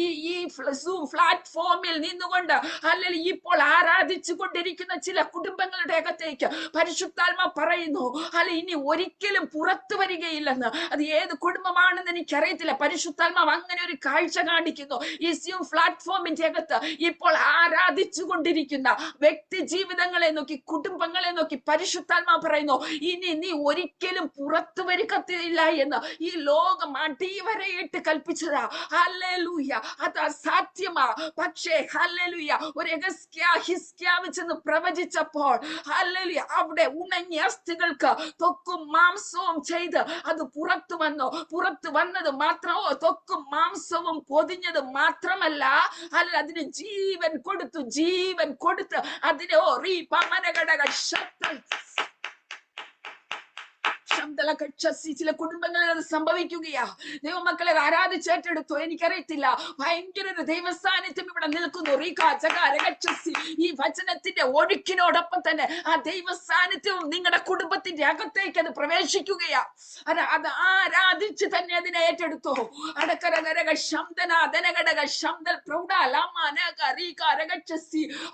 സൂം പ്ലാറ്റ്ഫോമിൽ നിന്നുകൊണ്ട് ഹല്ലേലൂയ ഇപ്പോൾ ആരാധിച്ചു കൊണ്ടിരിക്കുന്ന ചില കുടുംബങ്ങളുടെ അകത്തേക്ക് പരിശുദ്ധാത്മാ പറയുന്നു ഹല്ലേലൂയ ഇനി ഒരിക്കലും പുറത്തു വരികയില്ലെന്ന്. അത് ഏത് കുടുംബമാണെന്ന് എനിക്കറിയത്തില്ല. പരിശുദ്ധാത്മാവ് അങ്ങനെ ഒരു കാഴ്ച കാണിക്കുന്നു. ഈ സൂം പ്ലാറ്റ്ഫോമിന്റെ അകത്ത് ഇപ്പോൾ ആരാധിച്ചു കൊണ്ടിരിക്കുന്ന വ്യക്തി ജീവിതങ്ങളെ നോക്കി കുടുംബങ്ങളെ നോക്കി പരിശുദ്ധാത്മാവ് പറയുന്നു ഇനി നീ ഒരിക്കലും പുറത്തു വരികത്തില്ല എന്ന്. ഈ ലോകം അടിവരയിട്ട് കൽപ്പിച്ചതാ. ഹല്ലേലൂയ അത് അസാധ്യമാ. പക്ഷേ ഹല്ലേലൂയ ഒരു ഹിസ്കിയാവ് ചെന്ന് പ്രവചിച്ചപ്പോൾ ഹല്ലേലൂയ അവിടെ ഉണങ്ങിയ അസ്ഥികൾക്ക് ത്വക്കും മാംസവും ചെയ്ത് അത് പുറത്തു വന്നു. പുറത്തു വന്നത് മാത്രമോ ത്വക്കും മാംസവും പൊതിഞ്ഞത് മാത്രമല്ല അല്ല അതിന് ജീവൻ കൊടുത്തു. ജീവൻ കൊടുത്ത് അതിനെ ഓ റീപമനഘടക ശബ്ദം ചില കുടുംബങ്ങളിൽ അത് സംഭവിക്കുകയാ. ദൈവമക്കളെ ആരാധിച്ചേറ്റെടുത്തോ എനിക്കറിയത്തില്ല. ഭയങ്കര ഒരു ദൈവസാന്നിധ്യം ഇവിടെ നിൽക്കുന്നു. ഈ വചനത്തിന്റെ ഒഴുക്കിനോടൊപ്പം തന്നെ ആ ദൈവ സാന്നിധ്യവും നിങ്ങളുടെ കുടുംബത്തിന്റെ അകത്തേക്ക് അത് പ്രവേശിക്കുകയാ. അത് ആരാധിച്ച് തന്നെ അതിനെ ഏറ്റെടുത്തോ. അടക്കരകരക ശബ്ദന ധനഘടക ശബ്ദ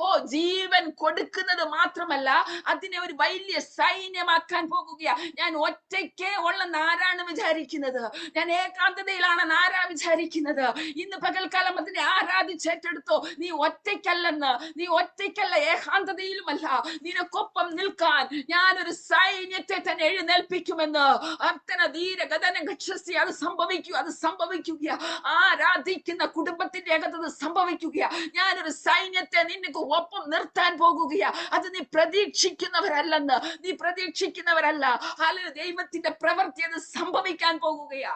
ഓ ജീവൻ കൊടുക്കുന്നത് മാത്രമല്ല അതിനെ ഒരു വലിയ സൈന്യമാക്കാൻ പോകുകയാ. ഞാൻ ഒറ്റയ്ക്കേ ഉള്ളെന്ന് ആരാണ് വിചാരിക്കുന്നത്? ഞാൻ ഏകാന്തതയിലാണെന്ന് ആരാ വിചാരിക്കുന്നത്? ഇന്ന് പകൽക്കാലം അതിനെ ആരാധിച്ചേറ്റെടുത്തോ. നീ ഒറ്റയ്ക്കല്ലെന്ന്. നീ ഒറ്റയ്ക്കല്ല, ഏകാന്തതയിലുമല്ല. നിനക്കൊപ്പം നിൽക്കാൻ ഞാനൊരു സൈന്യത്തെ തന്നെ എഴുന്നേൽപ്പിക്കുമെന്ന്. അർത്ഥന ധീര ഗതന ഗച്ഛസി. അത് സംഭവിക്കുക. അത് സംഭവിക്കുക. ആരാധിക്കുന്ന കുടുംബത്തിന്റെ അകത്ത് അത് സംഭവിക്കുക. ഞാനൊരു സൈന്യത്തെ നിനക്ക് ഒപ്പം നിർത്താൻ പോകുകയാ. അത് നീ പ്രതീക്ഷിക്കുന്നവരല്ലെന്ന്. നീ പ്രതീക്ഷിക്കുന്നവരല്ല. ദൈവത്തിന്റെ പ്രവൃത്തി അത് സംഭവിക്കാൻ പോകുകയാ.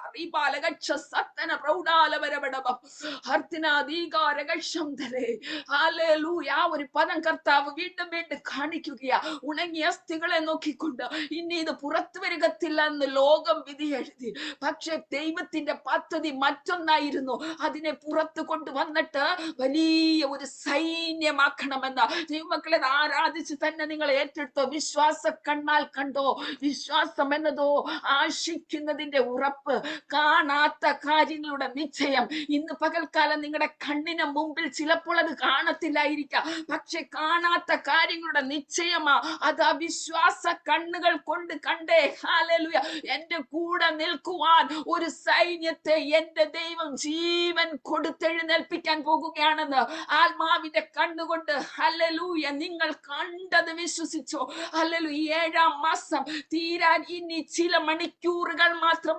ഒരു പദം കർത്താവ് വീണ്ടും വീണ്ടും കാണിക്കുകയാ. ഉണങ്ങിയ അസ്ഥികളെ നോക്കിക്കൊണ്ട് ഇനി ഇത് പുറത്തു വരികത്തില്ല എന്ന് ലോകം വിധി എഴുതി. പക്ഷെ ദൈവത്തിന്റെ പദ്ധതി മറ്റൊന്നായിരുന്നു. അതിനെ പുറത്തു കൊണ്ടുവന്നിട്ട് വലിയ ഒരു സൈന്യമാക്കണമെന്ന്. ദൈവമക്കളെ ആരാധിച്ച് തന്നെ നിങ്ങൾ ഏറ്റെടുത്തോ. വിശ്വാസ കണ്ണാൽ കണ്ടോ. വിശ്വാസം എന്നതോ ആശിക്കുന്നതിന്റെ ഉറപ്പ്, കാണാത്ത കാര്യങ്ങളുടെ നിശ്ചയം. ഇന്ന് പകൽക്കാലം നിങ്ങളുടെ കണ്ണിന് മുമ്പിൽ ചിലപ്പോൾ അത് കാണത്തില്ലായിരിക്കാം. പക്ഷെ കാണാത്ത കാര്യങ്ങളുടെ നിശ്ചയമാ. അത് അവിശ്വാസ കണ്ണുകൾ കൊണ്ട് കണ്ടേ. ഹല്ലേലൂയ. എന്റെ കൂടെ നിൽക്കുവാൻ ഒരു സൈന്യത്തെ എന്റെ ദൈവം ജീവൻ കൊടുത്തെഴുന്നേൽപ്പിക്കാൻ പോകുകയാണെന്ന് ആത്മാവിന്റെ കണ്ണുകൊണ്ട് ഹല്ലേലൂയ നിങ്ങൾ കണ്ടത് വിശ്വസിച്ചോ. ഹല്ലേലൂയ. 7-ാം മാസം തീരാൻ ഇനി ഇനി ചില മണിക്കൂറുകൾ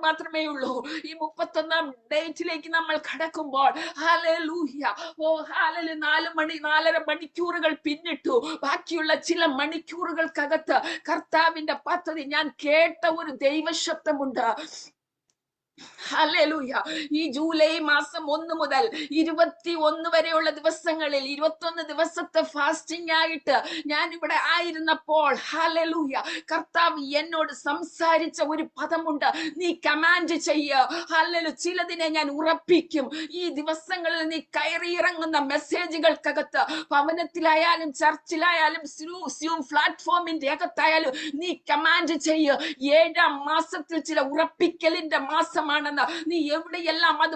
മാത്രമേ ഉള്ളൂ. ഈ 31-ാം ഡേറ്റിലേക്ക് നമ്മൾ കടക്കുമ്പോൾ ഹല്ലേലൂയ, ഓ ഹല്ലേലൂയ, 4 മണിക്കൂറുകൾ പിന്നിട്ടു. ബാക്കിയുള്ള ചില മണിക്കൂറുകൾക്കകത്ത് കർത്താവിന്റെ പദ്ധതി ഞാൻ കേട്ട ഒരു ദൈവശബ്ദമുണ്ട്. ഹല്ലേലൂയ. ഈ ജൂലൈ മാസം 1 മുതൽ 21 വരെയുള്ള ദിവസങ്ങളിൽ 21 ദിവസത്തെ ഫാസ്റ്റിംഗ് ആയിട്ട് ഞാൻ ഇവിടെ ആയിരുന്നപ്പോൾ ഹല്ലേലൂയ, കർത്താവ് എന്നോട് സംസാരിച്ച ഒരു പദമുണ്ട്. നീ കമാൻഡ് ചെയ്യ. ഹല്ലേലൂയ. ചിലതിനെ ഞാൻ ഉറപ്പിക്കും. ഈ ദിവസങ്ങളിൽ നീ കയറിയിറങ്ങുന്ന മെസ്സേജുകൾക്കകത്ത്, ഭവനത്തിലായാലും ചർച്ചിലായാലും സൂം പ്ലാറ്റ്ഫോമിന്റെ അകത്തായാലും നീ കമാൻഡ് ചെയ്യ. 7-ാം മാസത്തിൽ ചില ഉറപ്പിക്കലിന്റെ മാസമാണെന്ന് നീ എവിടെയെല്ലാം അത്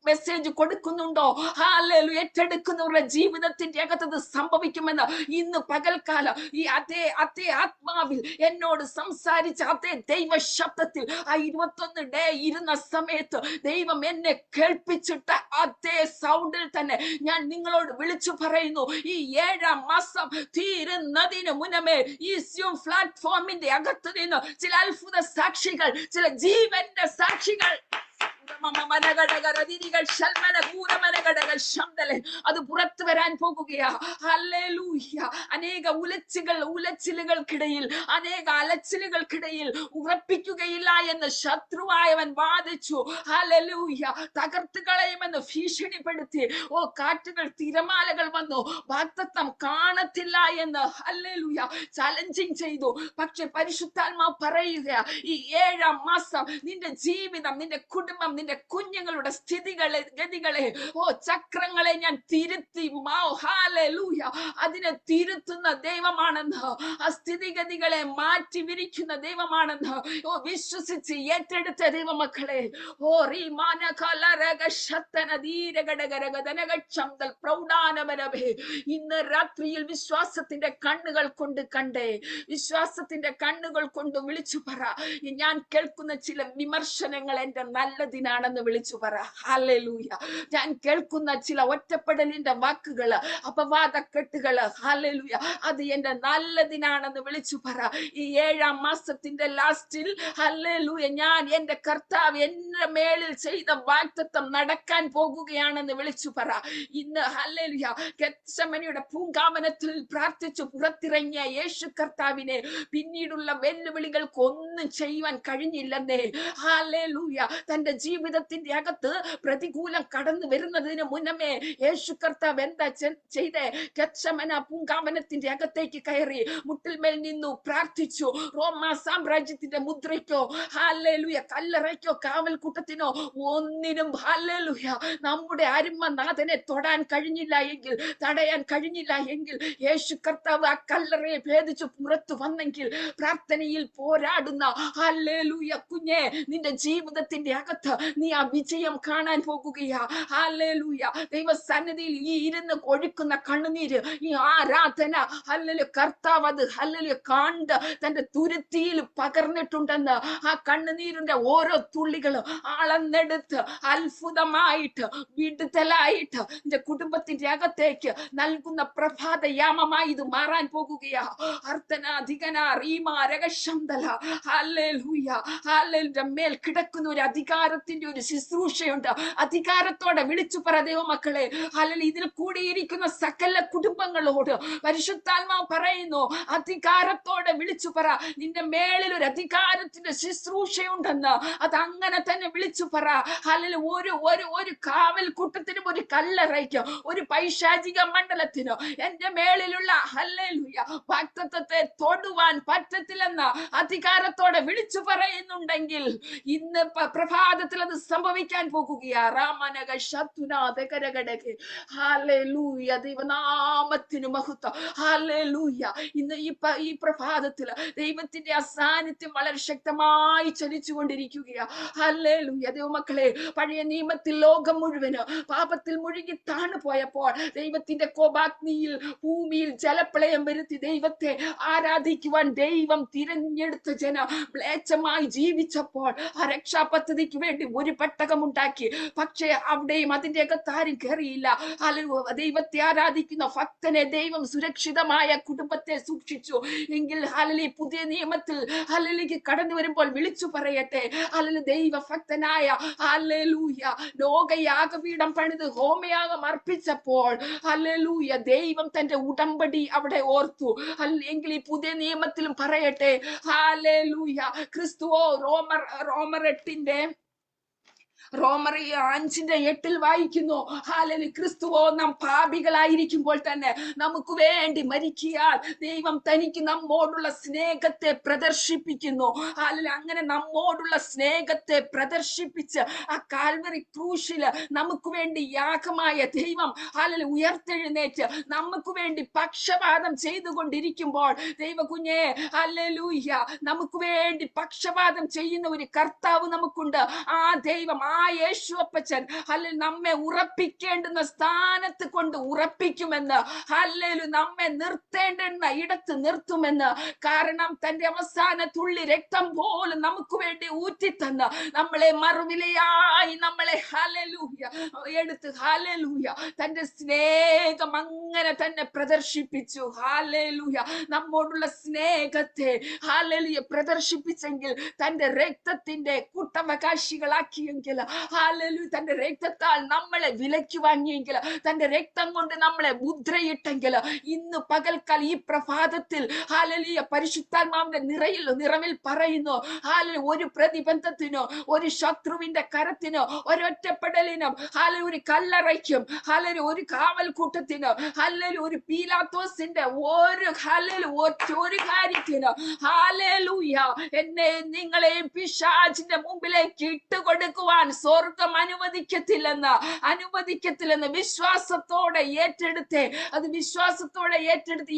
മെസ്സേജ് കൊടുക്കുന്നുണ്ടോ, ഹല്ലേലൂയ, ഏറ്റെടുക്കുന്നവരുടെ ജീവിതത്തിന്റെ അകത്ത് സംഭവിക്കുമെന്ന് ഇന്ന് പകൽക്കാലം ഈ അതേ ആത്മാവിൽ എന്നോട് സംസാരിച്ച അതേ ദൈവ ശബ്ദത്തിൽ ആ 21 ഡേ ഇരുന്ന സമയത്ത് ദൈവം എന്നെ കേൾപ്പിച്ചിട്ട അതേ സൗണ്ടിൽ തന്നെ ഞാൻ നിങ്ങളോട് വിളിച്ചു പറയുന്നു. ഈ 7-ാം മാസം തീരുന്നതിന് മുന്നമേ ഈ സ്യൂം പ്ലാറ്റ്ഫോമിന്റെ അകത്ത് നിന്ന് ചില അത്ഭുത സാക്ഷികൾ, ചില ജീവന്റെ സാക്ഷികൾ അത് പുറത്തു വരാൻ പോകുകയാ. ഹല്ലേലൂയ. അനേക ഉലച്ചിലുകൾക്കിടയിൽ, അനേക അലച്ചിലുകൾക്കിടയിൽ ഉറപ്പിക്കുകയില്ല എന്ന് ശത്രുവായവൻ വാദിച്ചു. ഹല്ലേലൂയ. തകർത്ത് കളയുമെന്ന് ഭീഷണിപ്പെടുത്തി. ഓ, കാറ്റുകൾ, തിരമാലകൾ വന്നു വാഗ്ദത്തം കാണത്തില്ല എന്ന് ഹല്ലേലൂയ ചലഞ്ചിങ് ചെയ്തു. പക്ഷെ പരിശുദ്ധാത്മാവ് പറയുക, ഈ 7-ാം മാസം നിന്റെ ജീവിതം, നിന്റെ കുടുംബം, നിന്റെ കുഞ്ഞുങ്ങളുടെ സ്ഥിതികളെ, ഗതികളെ, ഓ ചക്രങ്ങളെ ഞാൻ തിരുത്തി. ഹല്ലേലൂയ. അതിനെ തിരുത്തുന്ന ദൈവമാണെന്ന്, ആ സ്ഥിതിഗതികളെ മാറ്റി വിരിക്കുന്ന ദൈവമാണെന്ന് ഓ വിശ്വസിച്ച് ഏറ്റെടുത്ത ദൈവമക്കളെ, ഓ ഇന്ന് രാത്രിയിൽ വിശ്വാസത്തിന്റെ കണ്ണുകൾ കൊണ്ട് കണ്ടേ, വിശ്വാസത്തിന്റെ കണ്ണുകൾ കൊണ്ട് വിളിച്ചു പറ, ഞാൻ കേൾക്കുന്ന ചില വിമർശനങ്ങൾ എന്റെ നല്ലതിനാണെന്ന് വിളിച്ചു പറ. ഹല്ലേലൂയ. ഞാൻ കേൾക്കുന്ന ചില ഒറ്റപ്പെടലിന്റെ വാക്കുകള്, അപവാദക്കെട്ടുകള്, ഹല്ലേലൂയ, അത് എന്റെ നല്ലതിനാണെന്ന് വിളിച്ചു പറ. ഈ 7-ാം മാസത്തിന്റെ ലാസ്റ്റിൽ ഹല്ലേലൂയ, ഞാൻ എന്റെ കർത്താവ് എന്റെ മേലിൽ ചെയ്ത വാഗ്ദത്തം നടക്കാൻ പോകുകയാണെന്ന് വിളിച്ചു പറ. ഇന്ന് ഹല്ലേലൂയ, ഗെത്സമനിയുടെ പൂങ്കാവനത്തിൽ പ്രാർത്ഥിച്ചു പുറത്തിറങ്ങിയ യേശു കർത്താവിനെ പിന്നീടുള്ള വെല്ലുവിളികൾക്ക് ഒന്നും ചെയ്യുവാൻ കഴിഞ്ഞില്ലെന്നേ. ഹല്ലേലൂയ. തന്റെ ജീവിതത്തിന്റെ അകത്ത് പ്രതികൂലം കടന്നു വരുന്നതിന് മുന്നമേ യേശു കർത്താവ് എന്താ ചെയ്തേ? ഗെത്സമന പൂങ്കാവനത്തിന്റെ അകത്തേക്ക് കയറി മുട്ടിൽമേൽ നിന്നു പ്രാർത്ഥിച്ചു. റോമാ സാമ്രാജ്യത്തിന്റെ മുദ്രയ്ക്കോ ഹല്ലേലൂയ കല്ലറയ്ക്കോ കാവൽക്കൂട്ടത്തിനോ ഒന്നിനും ഹല്ലേലൂയ നമ്മുടെ അരുമനാഥനെ തൊടാൻ കഴിഞ്ഞില്ല എങ്കിൽ, തടയാൻ കഴിഞ്ഞില്ല എങ്കിൽ, യേശു കർത്താവ് ആ കല്ലറയെ ഭേദിച്ചു പുറത്തു വന്നെങ്കിൽ, പ്രാർത്ഥനയിൽ പോരാടുന്ന ഹല്ലേലൂയ കുഞ്ഞെ, നിന്റെ ജീവിതത്തിന്റെ അകത്ത് നീ ആ വിജയം കാണാൻ പോകുകയാ. ഹല്ലേലൂയ. ദൈവസന്നിധിയിൽ ഈ ഇരുന്ന് ഒഴുക്കുന്ന കണ്ണുനീര്, ഈ ആരാധന ഹല്ലേലൂയ കർത്താവ് അത് ഹല്ലേലൂയ കണ്ട് തന്റെ തുരുത്തിയിൽ പകർന്നിട്ടുണ്ടെന്ന്, ആ കണ്ണുനീരിന്റെ ഓരോ തുള്ളികളും അളന്നെടുത്ത് അത്ഭുതമായിട്ട് വിടുതലായിട്ട് നിന്റെ കുടുംബത്തിന്റെ അകത്തേക്ക് നൽകുന്ന പ്രഭാത യാമമായി ഇത് മാറാൻ പോകുകയാ. മേൽ കിടക്കുന്ന ഒരു അധികാരത്തിന്റെ ഒരു ശുശ്രൂഷയുണ്ട്. അധികാരത്തോടെ വിളിച്ചു പറ ദൈവമക്കളെ. ഹല്ലേലൂയ. ഇതിൽ കൂടിയിരിക്കുന്ന സകല കുടുംബങ്ങളോട് പരിശുദ്ധാത്മാവ് പറയുന്നു, അധികാരത്തോടെ വിളിച്ചു പറ, നിന്റെ മേളിൽ ഒരു അധികാരത്തിന്റെ ശുശ്രൂഷയുണ്ടെന്ന്. അത് അങ്ങനെ തന്നെ വിളിച്ചു പറ. ഹല്ലേലൂയ. ഒരു കാവൽ കൂട്ടത്തിനും ഒരു കല്ലറയ്ക്കും ഒരു പൈശാചിക മണ്ഡലത്തിനോ എന്റെ മേളിലുള്ള ഹല്ലേലൂയ വാഗ്ദത്തത്തെ തൊടുവാൻ പറ്റത്തില്ലെന്ന് അധികാരത്തോടെ വിളിച്ചു പറയുന്നുണ്ടെങ്കിൽ ഇന്ന് പ്രഭാതത്തിൽ അത് സംഭവിക്കാൻ പോകുകയാ. രാമനഗ ശത്രുനാഥകരകടകെ. ഹല്ലേലൂയ. ദൈവനാമത്തിന് മഹത്വം. ഹല്ലേലൂയ. ഇന്ന് ഈ പ്രഭാതത്തിൽ ദൈവത്തിന്റെ അസാന്നിധ്യം വളരെ ശക്തമായി ചലിച്ചുകൊണ്ടിരിക്കുകയാ. ഹല്ലേലൂയ. ദൈവമക്കളെ, പഴയ നിയമത്തിൽ ലോകം ലോകം മുഴുവന് പാപത്തിൽ മുഴുകി താണു പോയപ്പോൾ ദൈവത്തിന്റെ കോപാഗ്നിയിൽ ഭൂമിയിൽ ജലപ്രളയം വരുത്തി ദൈവത്തെ ആരാധിക്കുവാൻ ദൈവം തിരഞ്ഞെടുത്ത ജനം മ്ലേച്ഛമായി ജീവിച്ചപ്പോൾ ആ രക്ഷാ പദ്ധതിക്ക് വേണ്ടി ഒരു പെട്ടകമുണ്ടാക്കി. പക്ഷേ അവിടെയും അതിന്റെ അകത്താരും കയറിയില്ല. ദൈവത്തെ ആരാധിക്കുന്ന ഭക്തനെ ദൈവം സുരക്ഷിതമായ കുടുംബത്തെ സൂക്ഷിച്ചു. എങ്കിൽ ഹല്ലേലൂയ, പുതിയ നിയമത്തിൽ ഹല്ലേലൂയ കടന്നു വരുമ്പോൾ വിളിച്ചു പറയട്ടെ, ഹല്ലേലൂയ, ദൈവഭക്തനായ ഹല്ലേലൂയ ലോകയാഗപീഠം പണിത് ഹോമയാഗം അർപ്പിച്ചപ്പോൾ ഹല്ലേലൂയ ദൈവം തന്റെ ഉടമ്പടി അവിടെ ഓർത്തു. എങ്കിൽ ഈ പുതിയ നിയമത്തിലും പറയട്ടെ, ഹല്ലേലൂയ, ക്രിസ്തുവോ റോമർ 5:8 വായിക്കുന്നു, ഹല്ലേലൂയ, ക്രിസ്തുവോ നാം പാപികളായിരിക്കുമ്പോൾ തന്നെ നമുക്ക് വേണ്ടി മരിക്കാൻ ദൈവം തനിക്ക് നമ്മോടുള്ള സ്നേഹത്തെ പ്രദർശിപ്പിക്കുന്നു. ഹല്ലേലൂയ, അങ്ങനെ നമ്മോടുള്ള സ്നേഹത്തെ പ്രദർശിപ്പിച്ച് ആ കാൽവറി ക്രൂശില് നമുക്ക് വേണ്ടി യാഗമായ ദൈവം ഹല്ലേലൂയ ഉയർത്തെഴുന്നേറ്റ് നമുക്ക് വേണ്ടി പക്ഷപാതം ചെയ്തുകൊണ്ടിരിക്കുമ്പോൾ ദൈവകുഞ്ഞേ ഹല്ലേലൂയ, നമുക്ക് വേണ്ടി പക്ഷപാതം ചെയ്യുന്ന ഒരു കർത്താവ് നമുക്കുണ്ട്. ആ ദൈവം, ആ യേശു അപ്പച്ചൻ ഹല്ലേലൂയ നമ്മെ ഉറപ്പിക്കേണ്ടുന്ന സ്ഥാനത്ത് കൊണ്ട് ഉറപ്പിക്കുമെന്ന്, ഹല്ലേലൂയ നമ്മെ നിർത്തേണ്ടുന്ന ഇടത്ത് നിർത്തുമെന്ന്. കാരണം തന്റെ അവസാന തുള്ളി രക്തം പോലും നമുക്ക് വേണ്ടി ഊറ്റിത്തന്ന് നമ്മളെ മറുവിലയായി നമ്മളെ ഹല്ലേലൂയ എടുത്ത് ഹല്ലേലൂയ തന്റെ സ്നേഹം അങ്ങനെ തന്നെ പ്രദർശിപ്പിച്ചു. ഹല്ലേലൂയ, നമ്മോടുള്ള സ്നേഹത്തെ ഹല്ലേലൂയ പ്രദർശിപ്പിച്ചെങ്കിൽ, തന്റെ രക്തത്തിന്റെ കൂട്ടവകാശികളാക്കിയെങ്കിൽ, ഹല്ലേലൂയ തന്റെ രക്തത്താൽ നമ്മളെ വിലയ്ക്ക് വാങ്ങിയെങ്കിൽ, തന്റെ രക്തം കൊണ്ട് നമ്മളെ മുദ്രയിട്ടെങ്കിൽ, ഇന്ന് പകൽക്കാൽ ഈ പ്രഭാതത്തിൽ ഹല്ലേലൂയ പരിശുദ്ധാത്മാവിന്റെ നിറവിൽ പറയുന്നു, ഹല്ലേലൂയ ഒരു പ്രതിബന്ധത്തിനോ ഒരു ശത്രുവിന്റെ കരത്തിനോ ഒരൊറ്റപ്പെടലിനും ഹല്ലേലൂയ ഒരു കല്ലറയ്ക്കും ഹല്ലേലൂയ ഒരു കാവൽക്കൂട്ടത്തിനോ ഹല്ലേലൂയ ഒരു പീലാത്തോസിന്റെ ഒരു കാര്യത്തിനോ ഹല്ലേലൂയ എന്നെ നിങ്ങളെയും പിശാചിന്റെ മുമ്പിലേക്ക് ഇട്ടുകൊടുക്കുവാൻ സ്വർഗം അനുവദിക്കത്തില്ലെന്ന് വിശ്വാസത്തോടെ ഏറ്റെടുത്ത്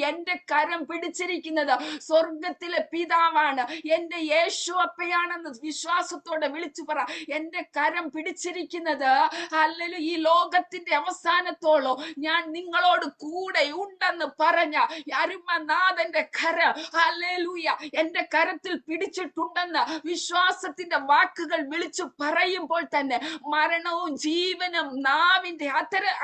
എന്റെ കരം പിടിച്ചിരിക്കുന്നത് സ്വർഗത്തിലെ പിതാവാണ്, എന്റെ യേശു അപ്പയാണെന്ന് വിശ്വാസത്തോടെ വിളിച്ചു പറ. എന്റെ കരം പിടിച്ചിരിക്കുന്നത് ഹല്ലേലൂയ ഈ ലോകത്തിന്റെ അവസാനത്തോളം ഞാൻ നിങ്ങളോട് കൂടെ ഉണ്ടെന്ന് പറഞ്ഞ അരുമനാഥന്റെ കരം ഹല്ലേലൂയ എന്റെ കരത്തിൽ പിടിച്ചിട്ടുണ്ടെന്ന് വിശ്വാസത്തിന്റെ വാക്കുകൾ വിളിച്ചു പറയുമ്പോൾ തന്നെ മരണവും ജീവനും നാവിന്റെ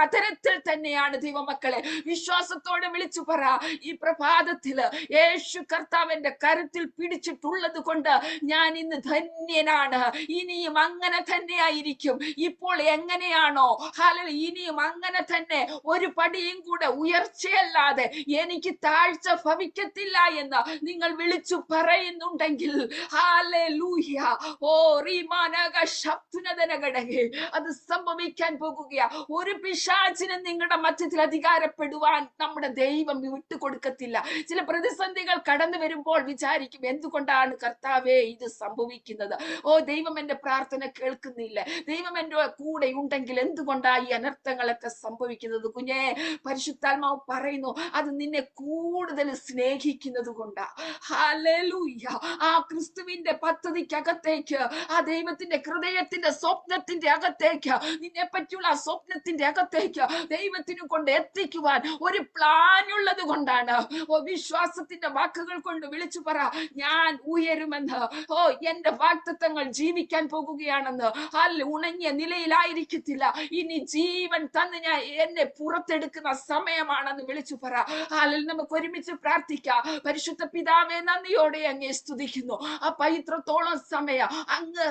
അതരത്തിൽ തന്നെയാണ്. ദൈവമക്കളെ, വിശ്വാസത്തോടെ വിളിച്ചു പറ, ഈ പ്രഭാതത്തില് യേശു കർത്താവിന്റെ കരത്തിൽ പിടിച്ചിട്ടുള്ളത് കൊണ്ട് ഞാൻ ഇന്ന് ധന്യനാണ്. ഇനിയും അങ്ങനെ തന്നെയായിരിക്കും. ഇപ്പോൾ എങ്ങനെയാണോ ഹല്ലേലൂയ ഇനിയും അങ്ങനെ തന്നെ, ഒരു പടിയും കൂടെ ഉയർച്ചയല്ലാതെ എനിക്ക് താഴ്ച ഭവിക്കത്തില്ല എന്ന് നിങ്ങൾ വിളിച്ചു പറയുന്നുണ്ടെങ്കിൽ ഹല്ലേലൂയ, ഓ റീമാനക ശബ്ദനദനകടകെ അത് സംഭവിക്കാൻ പോകുകയാ. ഒരു പിശാചിനും നിങ്ങളുടെ മധ്യത്തിൽ അധികാരപ്പെടുവാൻ നമ്മുടെ ദൈവം വിട്ടുകൊടുക്കത്തില്ല. ചില പ്രതിസന്ധികൾ കടന്നു വരുമ്പോൾ വിചാരിക്കും, എന്തുകൊണ്ടാണ് കർത്താവേ ഇത് സംഭവിക്കുന്നത്? ഓ ദൈവം എന്റെ പ്രാർത്ഥന കേൾക്കുന്നില്ല, ദൈവം എന്റെ കൂടെ ഉണ്ടെങ്കിൽ എന്തുകൊണ്ടാ ഈ അനർത്ഥങ്ങളൊക്കെ സംഭവിക്കുന്നത്? കുഞ്ഞേ, പരിശുദ്ധാത്മാവ് പറയുന്നു, അത് നിന്നെ കൂടുതൽ സ്നേഹിക്കുന്നത് കൊണ്ടാ. ഹല്ലേലൂയ, ആ ക്രിസ്തുവിന്റെ പദ്ധതിക്കകത്തേക്ക്, ആ ദൈവത്തിന്റെ ഹൃദയത്തിന്റെ സ്വപ്നത്തിന്റെ അകത്തേക്ക്, നിന്നെ പറ്റിയുള്ള ആ സ്വപ്നത്തിന്റെ അകത്തേക്ക് ദൈവത്തിനു കൊണ്ട് എത്തിക്കുവാൻ ഒരു പ്ലാൻ ഉള്ളത് കൊണ്ടാണ്. ഓ വിശ്വാസത്തിന്റെ വാക്കുകൾ കൊണ്ട് വിളിച്ചു പറ, ഞാൻ ഉയരുമെന്ന്. ഓ എന്റെ വാഗ്ദത്തങ്ങൾ ജീവിക്കാൻ പോകുകയാണെന്ന്. ഉണങ്ങിയ നിലയിലായിരിക്കത്തില്ല, ഇനി ജീവൻ തന്ന് ഞാൻ എന്നെ പുറത്തെടുക്കുന്ന സമയമാണെന്ന് വിളിച്ചു പറ. നമുക്ക് ഒരുമിച്ച് പ്രാർത്ഥിക്കാം. പരിശുദ്ധ പിതാവേ, നന്ദിയോടെ അങ്ങേ സ്തുതിക്കുന്നു. അപ്പ ഇത്രത്തോളം സമയം അങ്ങ്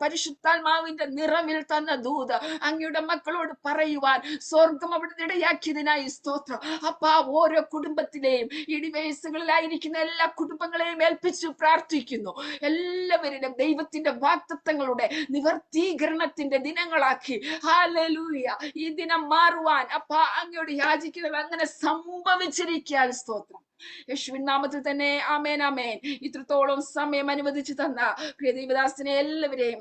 പരിശുദ്ധാത്മാവിന്റെ നിറവിൽ തന്ന ദൂത് അങ്ങയുടെ മക്കളോട് പറയുവാൻ സ്വർഗം അവിടെ ഇടയാക്കിയതിനായി സ്തോത്രം. അപ്പ ഓരോ കുടുംബത്തിലെയും ഇടിവയസ്സുകളിലായിരിക്കുന്ന എല്ലാ കുടുംബങ്ങളെയും ഏൽപ്പിച്ചു പ്രാർത്ഥിക്കുന്നു. എല്ലാവരുടെയും ദൈവത്തിന്റെ വാഗ്ദത്തങ്ങളുടെ നിവർത്തീകരണത്തിന്റെ ദിനങ്ങളാക്കി ഹല്ലേലൂയ ഈ ദിനം മാറുവാൻ അപ്പ അങ്ങയോട് യാചിക്കുന്നത് അങ്ങനെ സംഭവിച്ചിരിക്കാൻ സ്തോത്രം. യേശുവിൻ നാമത്തിൽ തന്നെ ആമേൻ ആമേൻ. ഇത്രത്തോളം സമയം അനുവദിച്ചു തന്ന പ്രിയ ദൈവദാസനെ എല്ലാവരെയും